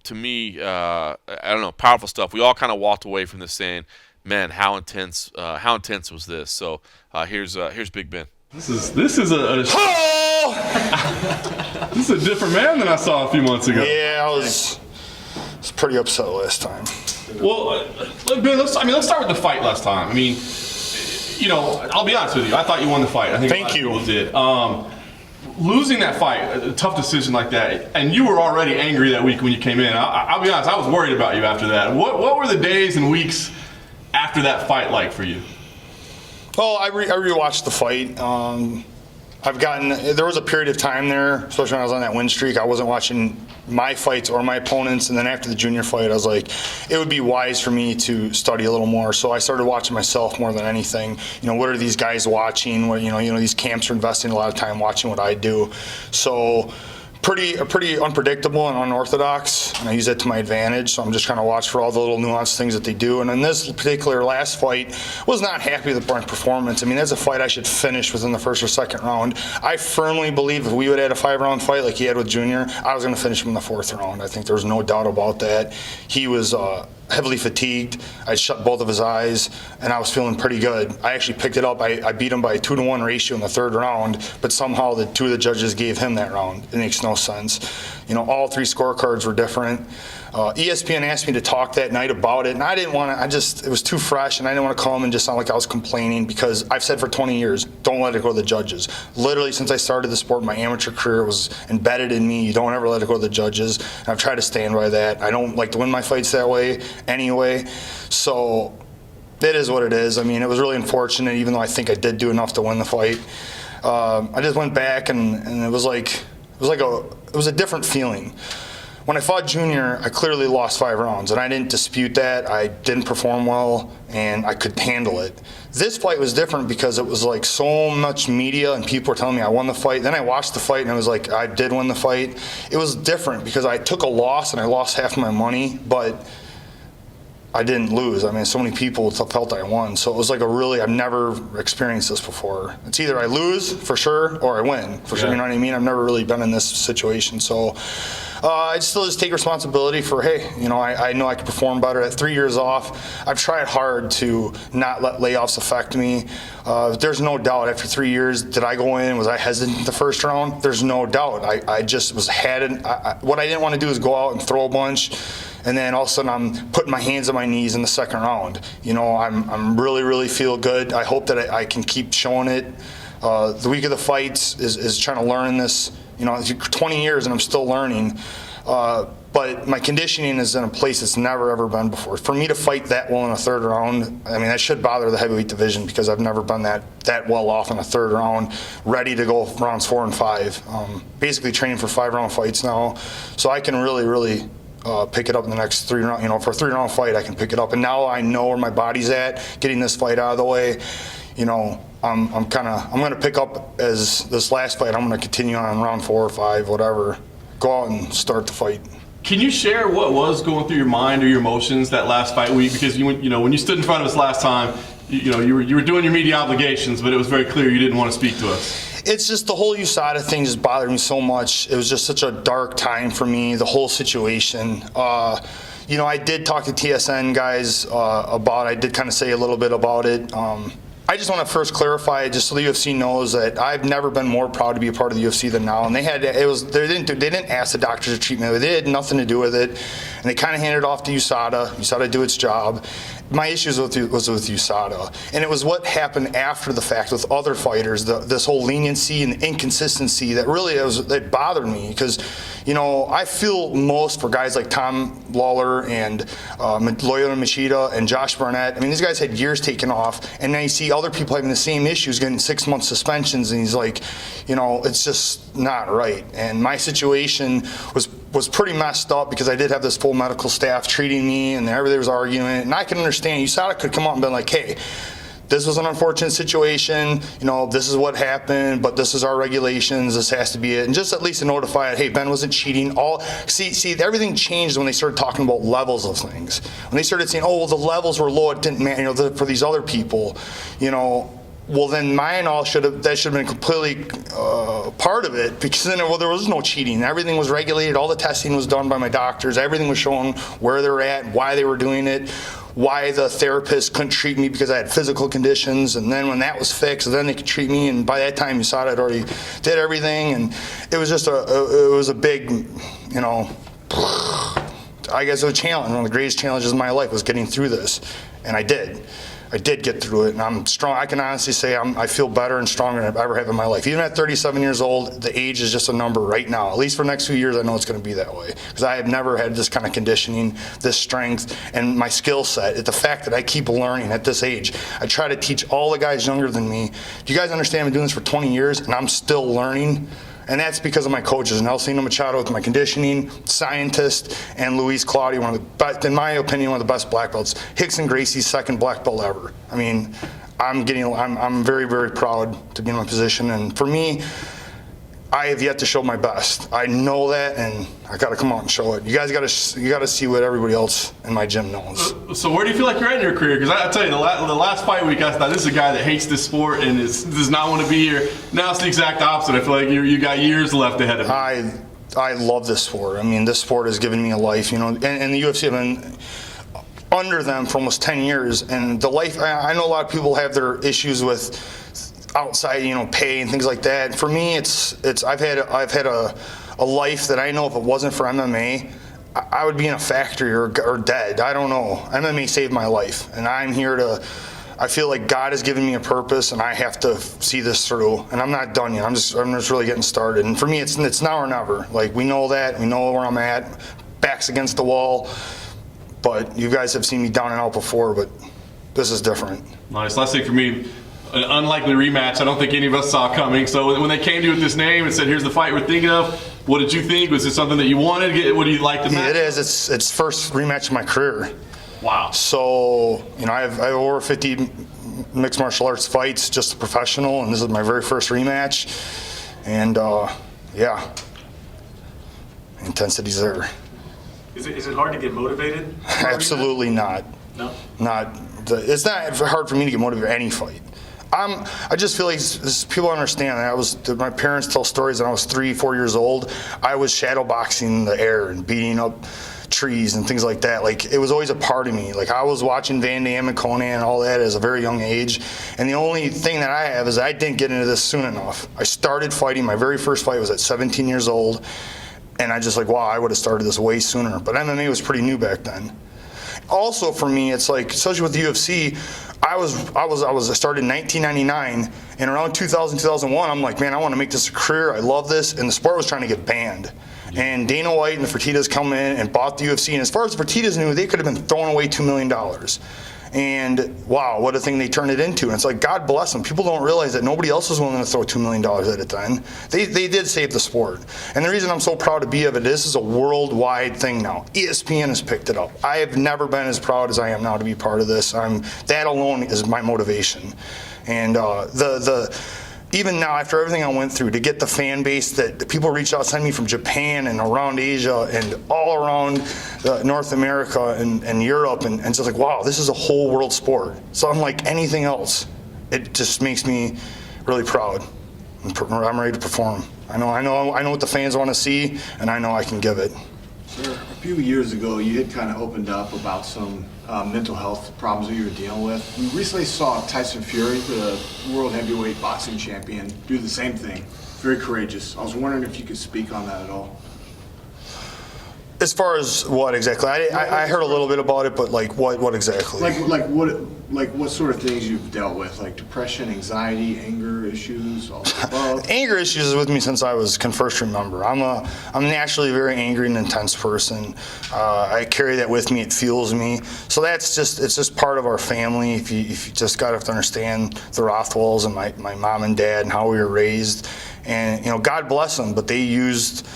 To me, I don't know, powerful stuff. We all kind of walked away from this saying, man, how intense was this? So here's Big Ben. This is a this is a different man than I saw a few months ago. Yeah, I was pretty upset last time. Well, look, Ben, let's start with the fight last time. I mean, I'll be honest with you. I thought you won the fight. I think Thank you. People did. Losing that fight, a tough decision like that, and you were already angry that week when you came in. I'll be honest, I was worried about you after that. What were the days and weeks after that fight like for you? Well, I rewatched the fight. There was a period of time there, especially when I was on that win streak, I wasn't watching my fights or my opponents, and then after the junior fight, I was like, it would be wise for me to study a little more. So I started watching myself more than anything. What are these guys watching? What, these camps are investing a lot of time watching what I do. So pretty unpredictable and unorthodox, and I use that to my advantage. So I'm just trying to watch for all the little nuanced things that they do. And in this particular last fight, was not happy with my performance. I mean, that's a fight I should finish within the first or second round. I firmly believe if we would have had a 5-round fight like he had with Junior, I was going to finish him in the 4th round. I think there's no doubt about that. He was heavily fatigued. I shut both of his eyes, and I was feeling pretty good. I actually picked it up. I beat him by a 2-to-1 ratio in the 3rd round, but somehow the 2 of the judges gave him that round. It makes no sense. All 3 scorecards were different. ESPN asked me to talk that night about it, and I didn't want to. It was too fresh, and I didn't want to come and just sound like I was complaining, because I've said for 20 years, don't let it go to the judges. Literally, since I started the sport, my amateur career, was embedded in me. You don't ever let it go to the judges, and I've tried to stand by that. I don't like to win my fights that way anyway, so it is what it is. I mean, it was really unfortunate, even though I think I did do enough to win the fight. I just went back, and it was a different feeling. When I fought Junior, I clearly lost 5 rounds, and I didn't dispute that. I didn't perform well, and I could handle it. This fight was different because it was like so much media, and people were telling me I won the fight. Then I watched the fight, and I was like, I did win the fight. It was different because I took a loss, and I lost half my money, but I didn't lose. I mean, so many people felt I won. So it was like I've never experienced this before. It's either I lose for sure or I win for sure. You know what I mean? I've never really been in this situation. So I still just take responsibility for, hey, you know, I know I could perform better. At 3 years off, I've tried hard to not let layoffs affect me. There's no doubt after 3 years, did I go in? Was I hesitant the first round? There's no doubt. I just was what I didn't want to do is go out and throw a bunch. And then all of a sudden I'm putting my hands on my knees in the second round. You know, I'm really feel good. I hope that I can keep showing it. The week of the fights is trying to learn this. You know, 20 years and I'm still learning. But my conditioning is in a place it's never ever been before. For me to fight that well in a third round, I mean, that should bother the heavyweight division because I've never been that well off in a third round, ready to go rounds 4 and 5. Basically training for 5-round fights now, so I can really pick it up in the next 3 rounds. You know, for a 3-round fight, I can pick it up. And now I know where my body's at. Getting this fight out of the way, you know, I'm going to pick up as this last fight. I'm going to continue on round 4 or 5, whatever. Go out and start the fight. Can you share what was going through your mind or your emotions that last fight week? Because you know when you stood in front of us last time, you were doing your media obligations, but it was very clear you didn't want to speak to us. It's just the whole USADA thing just bothered me so much. It was just such a dark time for me, the whole situation. You know, I did talk to TSN guys about it. I did kind of say a little bit about it. I just want to first clarify, just so the UFC knows, that I've never been more proud to be a part of the UFC than now. And they didn't ask the doctors to treat me. They had nothing to do with it, and they kind of handed it off to USADA. USADA do its job. My issues was with USADA, and it was what happened after the fact with other fighters. This whole leniency and inconsistency that bothered me, because you know I feel most for guys like Tom Lawler and Loyola Machida and Josh Barnett. I mean, these guys had years taken off, and now you see other people having the same issues, getting 6-month suspensions, and he's like, you know, it's just not right. And my situation was pretty messed up because I did have this full medical staff treating me, and everybody was arguing. And I can understand USADA could come out and be like, hey, this was an unfortunate situation, you know, this is what happened, but this is our regulations, this has to be it. And just at least to notify it, hey, Ben wasn't cheating. See, everything changed when they started talking about levels of things. When they started saying, oh, well, the levels were low, it didn't matter, you know, for these other people, you know. Well, then mine should have been completely part of it, because then there was no cheating. Everything was regulated. All the testing was done by my doctors. Everything was showing where they were at, why they were doing it, why the therapist couldn't treat me because I had physical conditions. And then when that was fixed, then they could treat me. And by that time, you saw I'd already did everything. And it was just a big, you know, I guess it was a challenge. One of the greatest challenges of my life was getting through this, and I did get through it, and I'm strong. I can honestly say I feel better and stronger than I've ever have in my life. Even at 37 years old, the age is just a number right now. At least for the next few years, I know it's going to be that way, because I have never had this kind of conditioning, this strength, and my skill set. The fact that I keep learning at this age. I try to teach all the guys younger than me. Do you guys understand? I've been doing this for 20 years, and I'm still learning. And that's because of my coaches, Nelsino Machado with my conditioning, scientist, and Luis Claudio, one of the best, in my opinion, one of the best black belts. Hickson Gracie's second black belt ever. I mean, I'm very, very proud to be in my position. And for me, I have yet to show my best. I know that, and I got to come out and show it. You guys got to see what everybody else in my gym knows. So where do you feel like you're at in your career? Because I tell you, the last fight week, I thought this is a guy that hates this sport and does not want to be here. Now it's the exact opposite. I feel like you got years left ahead of you. I love this sport. I mean, this sport has given me a life, you know. And the UFC, I've been under them for almost 10 years, and the life. I know a lot of people have their issues with outside, you know, pay and things like that. For me, I've had a life that I know if it wasn't for MMA, I would be in a factory or dead. I don't know. MMA saved my life, and I'm here to. I feel like God has given me a purpose, and I have to see this through. And I'm not done yet. I'm just really getting started. And for me, it's now or never. Like, we know that. We know where I'm at. Back's against the wall. But you guys have seen me down and out before, but this is different. Nice. Last thing for me. An unlikely rematch I don't think any of us saw coming. So when they came to you with this name and said, here's the fight we're thinking of, what did you think? Was it something that you wanted? What do you like to match? It is. It's first rematch of my career. Wow. So, you know, I have over 50 mixed martial arts fights, just a professional, and this is my very first rematch. And, yeah, intensity's there. Is it hard to get motivated? Absolutely not. No. It's not hard for me to get motivated for any fight. I just feel like people understand. My parents tell stories when I was 3-4 years old. I was shadow boxing the air and beating up trees and things like that. Like, it was always a part of me. Like, I was watching Van Damme and Conan and all that as a very young age. And the only thing that I have is I didn't get into this soon enough. I started fighting. My very first fight was at 17 years old. And I just like, wow, I would have started this way sooner. But MMA was pretty new back then. Also for me, it's like, especially with the UFC, I started in 1999, and around 2000, 2001, I'm like, man, I want to make this a career. I love this, and the sport was trying to get banned. And Dana White and the Fertittas come in and bought the UFC, and as far as the Fertittas knew, they could have been throwing away $2 million. And wow, what a thing they turned it into. And it's like, God bless them. People don't realize that nobody else was willing to throw $2 million at it then. They did save the sport. And the reason I'm so proud to be of it, this is a worldwide thing now. ESPN has picked it up. I have never been as proud as I am now to be part of this. That alone is my motivation. And even now, after everything I went through, to get the fan base that people reach out, send me from Japan and around Asia and all around North America and Europe, and just like, wow, this is a whole world sport. So unlike anything else, it just makes me really proud. I'm ready to perform. I know what the fans want to see, and I know I can give it. Sure. A few years ago, you had kind of opened up about some mental health problems that you were dealing with. We recently saw Tyson Fury, the world heavyweight boxing champion, do the same thing. Very courageous. I was wondering if you could speak on that at all. As far as what exactly? I heard a little bit about it, but like what exactly? Like what sort of things you've dealt with, like depression, anxiety, anger issues, all the above. Anger issues is with me since I can first remember. I'm naturally a very angry and intense person. I carry that with me. It fuels me. So it's just part of our family. If you just got to understand the Rothwells and my mom and dad and how we were raised, and God bless them, but they used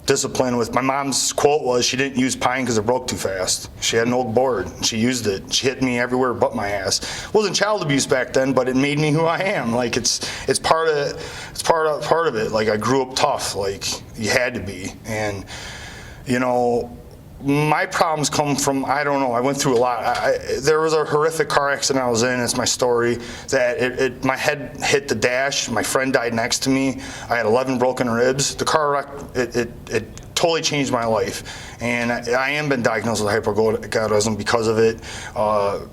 discipline. With my mom's quote was, she didn't use pine because it broke too fast. She had an old board and she used it. She hit me everywhere but my ass. It wasn't child abuse back then, but it made me who I am. Like it's part of it. Like I grew up tough. Like you had to be. And my problems come from, I don't know, I went through a lot. There was a horrific car accident I was in, it's my story, that my head hit the dash, my friend died next to me, I had 11 broken ribs. The car wreck, it totally changed my life. And I am been diagnosed with hypergonadism because of it.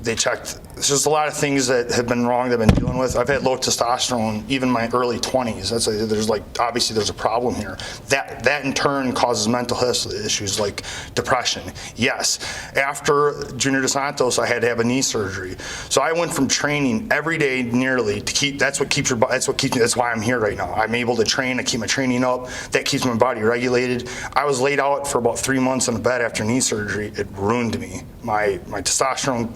They checked, there's just a lot of things that have been wrong that I've been dealing with. I've had low testosterone even in my early 20s. Obviously there's a problem here. That in turn causes mental health issues like depression. Yes, after Junior Dos Santos, I had to have a knee surgery. So I went from training every day nearly to keep, that's why I'm here right now. I'm able to train, I keep my training up, that keeps my body regulated. I was laid out for about 3 months in a bed after knee surgery. It ruined me. My testosterone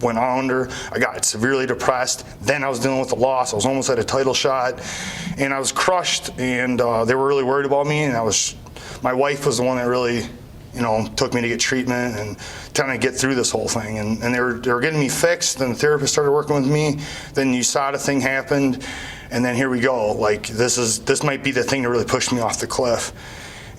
went under. I got severely depressed. Then I was dealing with the loss. I was almost at a title shot, and I was crushed. And they were really worried about me. And my wife was the one that really, took me to get treatment and trying to get through this whole thing. And they were getting me fixed. Then the therapist started working with me. Then USADA thing happened, and then here we go. Like this might be the thing to really push me off the cliff.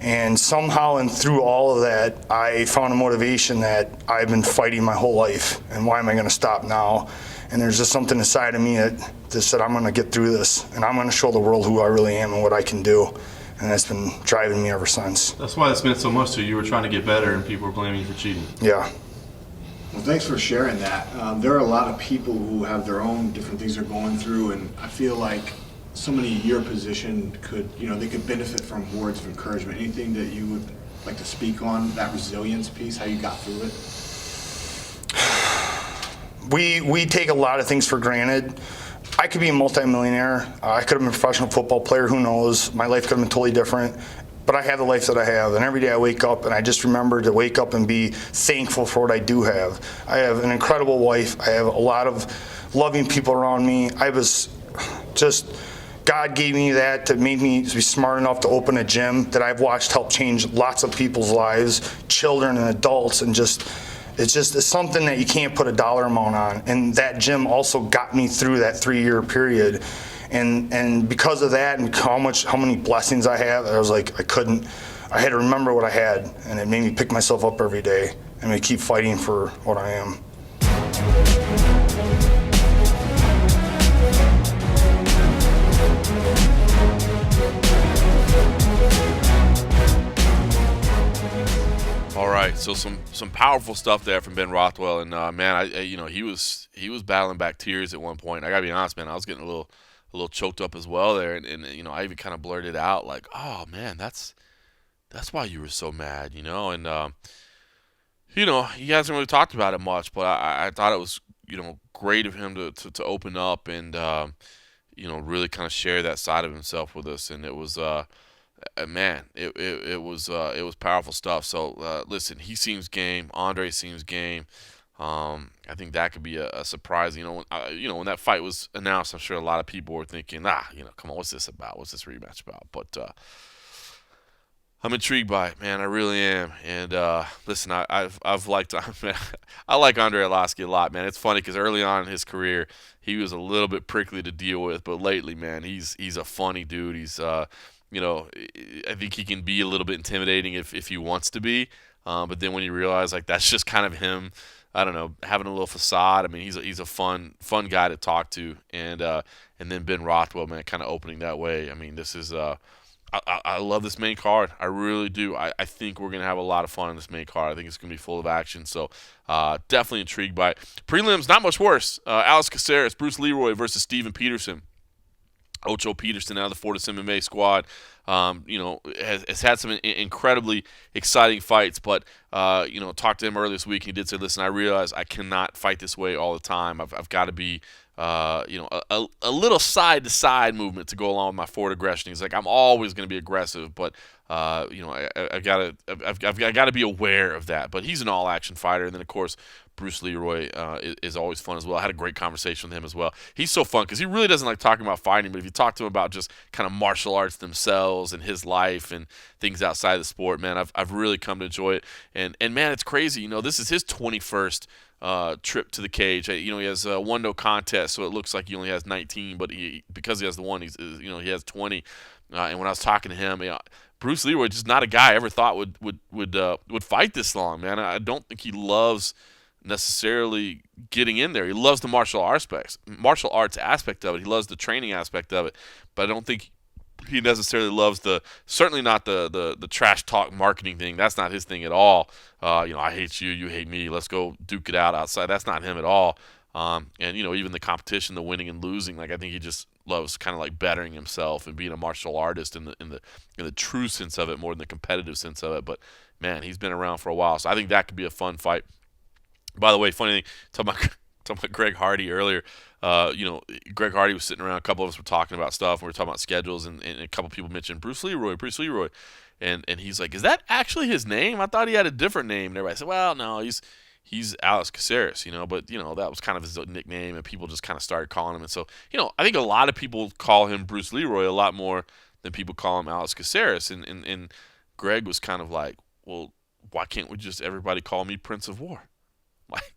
And somehow and through all of that, I found a motivation that I've been fighting my whole life. And why am I going to stop now? And there's just something inside of me that said, I'm going to get through this. And I'm going to show the world who I really am and what I can do. And that's been driving me ever since. That's why it's meant so much to you. You were trying to get better and people were blaming you for cheating. Yeah. Well, thanks for sharing that. There are a lot of people who have their own different things they're going through. And I feel like somebody in your position they could benefit from words of encouragement. Anything that you would like to speak on, that resilience piece, how you got through it? We take a lot of things for granted. I could be a multimillionaire. I could have been a professional football player, who knows? My life could have been totally different. But I have the life that I have, and every day I wake up and I just remember to wake up and be thankful for what I do have. I have an incredible wife. I have a lot of loving people around me. God gave me that to make me be smart enough to open a gym that I've watched help change lots of people's lives, children and adults, and it's something that you can't put a dollar amount on. And that gym also got me through that 3-year period. And because of that and how many blessings I have, I was like, I couldn't I had to remember what I had, and it made me pick myself up every day and keep fighting for what I am. All right, so some powerful stuff there from Ben Rothwell, and man, he was battling back tears at one point. I gotta be honest, man, I was getting a little choked up as well there, and I even kind of blurted out like, "Oh man, that's why you were so mad," and he hasn't really talked about it much, but I thought it was great of him to open up and really kind of share that side of himself with us, and it was. Man, it was powerful stuff. So listen, he seems game. Andre seems game. I think that could be a surprise. When that fight was announced, I'm sure a lot of people were thinking, come on, what's this about? What's this rematch about? But I'm intrigued by it, man. I really am. And listen, I've liked. I like Andre Arlovski a lot, man. It's funny because early on in his career, he was a little bit prickly to deal with, but lately, man, he's a funny dude. He's I think he can be a little bit intimidating if he wants to be, but then when you realize like that's just kind of him, I don't know, having a little facade. I mean, he's a fun guy to talk to, and then Ben Rothwell, man, kind of opening that way. I mean, this is I love this main card. I really do. I think we're gonna have a lot of fun in this main card. I think it's gonna be full of action. So definitely intrigued by it. Prelims, not much worse. Alex Caceres, Bruce Leroy versus Steven Peterson. Ocho Peterson out of the Fortis MMA squad, has had some incredibly exciting fights. But talked to him earlier this week, and he did say, "Listen, I realize I cannot fight this way all the time. I've got to be, a little side to side movement to go along with my forward aggression." He's like, "I'm always going to be aggressive, but I've got to be aware of that." But he's an all action fighter, and then of course Bruce Leroy is always fun as well. I had a great conversation with him as well. He's so fun because he really doesn't like talking about fighting, but if you talk to him about just kind of martial arts themselves and his life and things outside the sport, man, I've really come to enjoy it. And man, it's crazy. This is his 21st trip to the cage. He has one no contest, so it looks like he only has 19, but because he has the one, he has 20. And when I was talking to him, Bruce Leroy just not a guy I ever thought would fight this long, man. I don't think he loves necessarily getting in there. He loves the martial arts aspect of it. He loves the training aspect of it, but I don't think he necessarily loves certainly not the trash talk marketing thing. That's not his thing at all. I hate you, you hate me, let's go duke it out outside. That's not him at all. And even the competition, the winning and losing, like I think he just loves kind of like bettering himself and being a martial artist in the true sense of it more than the competitive sense of it. But man, he's been around for a while, so I think that could be a fun fight. By the way, funny thing, talking about Greg Hardy earlier. Greg Hardy was sitting around. A couple of us were talking about stuff. We were talking about schedules, and a couple of people mentioned Bruce Leroy, and he's like, "Is that actually his name? I thought he had a different name." And everybody said, "Well, no, he's Alex Caceres, but that was kind of his nickname, and people just kind of started calling him. And so, I think a lot of people call him Bruce Leroy a lot more than people call him Alex Caceres. And Greg was kind of like, well, why can't we just everybody call me Prince of War? Like,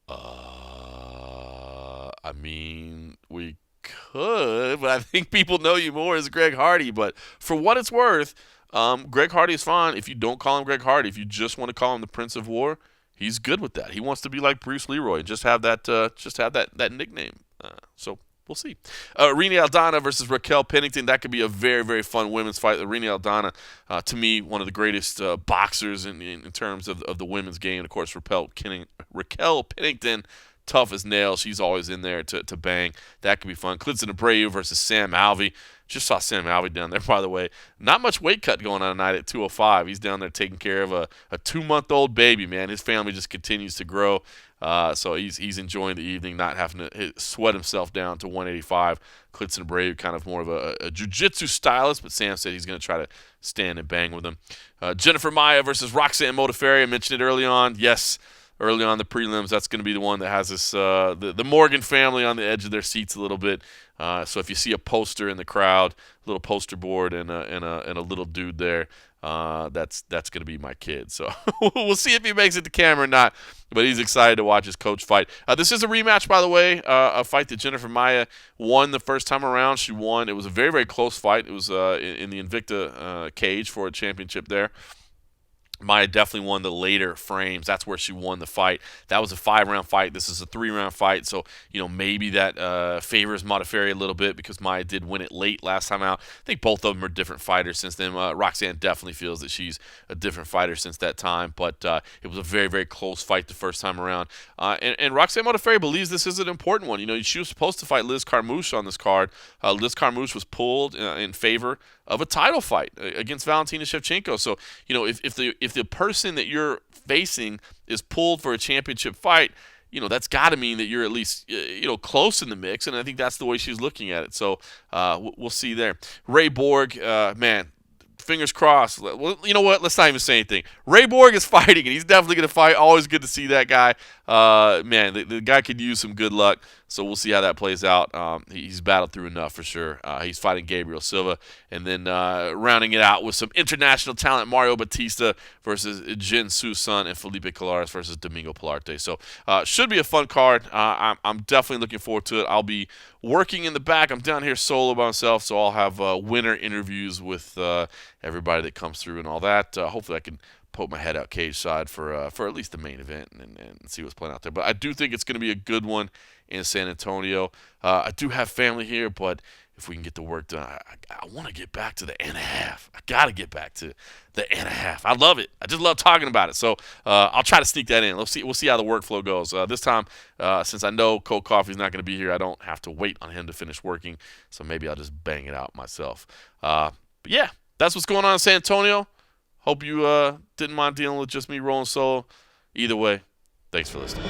I mean, we could, but I think people know you more as Greg Hardy. But for what it's worth, Greg Hardy is fine if you don't call him Greg Hardy. If you just want to call him the Prince of War, he's good with that. He wants to be like Bruce Leroy, just have that nickname. So we'll see. Rene Aldana versus Raquel Pennington. That could be a very, very fun women's fight. Rene Aldana, to me, one of the greatest boxers in terms of the women's game. And of course, Raquel Pennington, tough as nails. She's always in there to bang. That could be fun. Clidson Abreu versus Sam Alvey. Just saw Sam Alvey down there, by the way. Not much weight cut going on tonight at 205. He's down there taking care of a 2-month-old baby, man. His family just continues to grow. So he's enjoying the evening, not having to sweat himself down to 185. Clidson Abreu, kind of more of a jiu-jitsu stylist, but Sam said he's going to try to stand and bang with him. Jennifer Maia versus Roxanne Modafferi. I mentioned it early on. Yes, early on the prelims. That's going to be the one that has this the Morgan family on the edge of their seats a little bit. So if you see a poster in the crowd, a little poster board and a little dude there, that's going to be my kid. So we'll see if he makes it to camera or not. But he's excited to watch his coach fight. This is a rematch, by the way, a fight that Jennifer Maia won the first time around. She won. It was a very, very close fight. It was in the Invicta cage for a championship there. Maia definitely won the later frames. That's where she won the fight. That was a 5-round fight. This is a 3-round fight. So, maybe that favors Modafferi a little bit because Maia did win it late last time out. I think both of them are different fighters since then. Roxanne definitely feels that she's a different fighter since that time. But it was a very, very close fight the first time around. And Roxanne Modafferi believes this is an important one. She was supposed to fight Liz Carmouche on this card. Liz Carmouche was pulled in favor of a title fight against Valentina Shevchenko. So, if the person that you're facing is pulled for a championship fight, that's got to mean that you're at least, close in the mix. And I think that's the way she's looking at it. So we'll see there. Ray Borg, man, fingers crossed. Well, you know what? Let's not even say anything. Ray Borg is fighting, and he's definitely going to fight. Always good to see that guy. Man, the guy could use some good luck. So we'll see how that plays out. He's battled through enough for sure. He's fighting Gabriel Silva. And then rounding it out with some international talent, Mario Batista versus Jin Soo Sun and Felipe Colares versus Domingo Pilarte. So should be a fun card. I'm definitely looking forward to it. I'll be working in the back. I'm down here solo by myself, so I'll have winner interviews with everybody that comes through and all that. Hopefully I can poke my head out cage side for at least the main event and see what's playing out there. But I do think it's going to be a good one in San Antonio. I do have family here, but if we can get the work done, I want to get back to the and a half. I got to get back to the and a half. I love it. I just love talking about it. So I'll try to sneak that in. We'll see how the workflow goes. This time, since I know Cold Coffee's not going to be here, I don't have to wait on him to finish working. So maybe I'll just bang it out myself. But yeah, that's what's going on in San Antonio. Hope you didn't mind dealing with just me rolling solo. Either way, thanks for listening.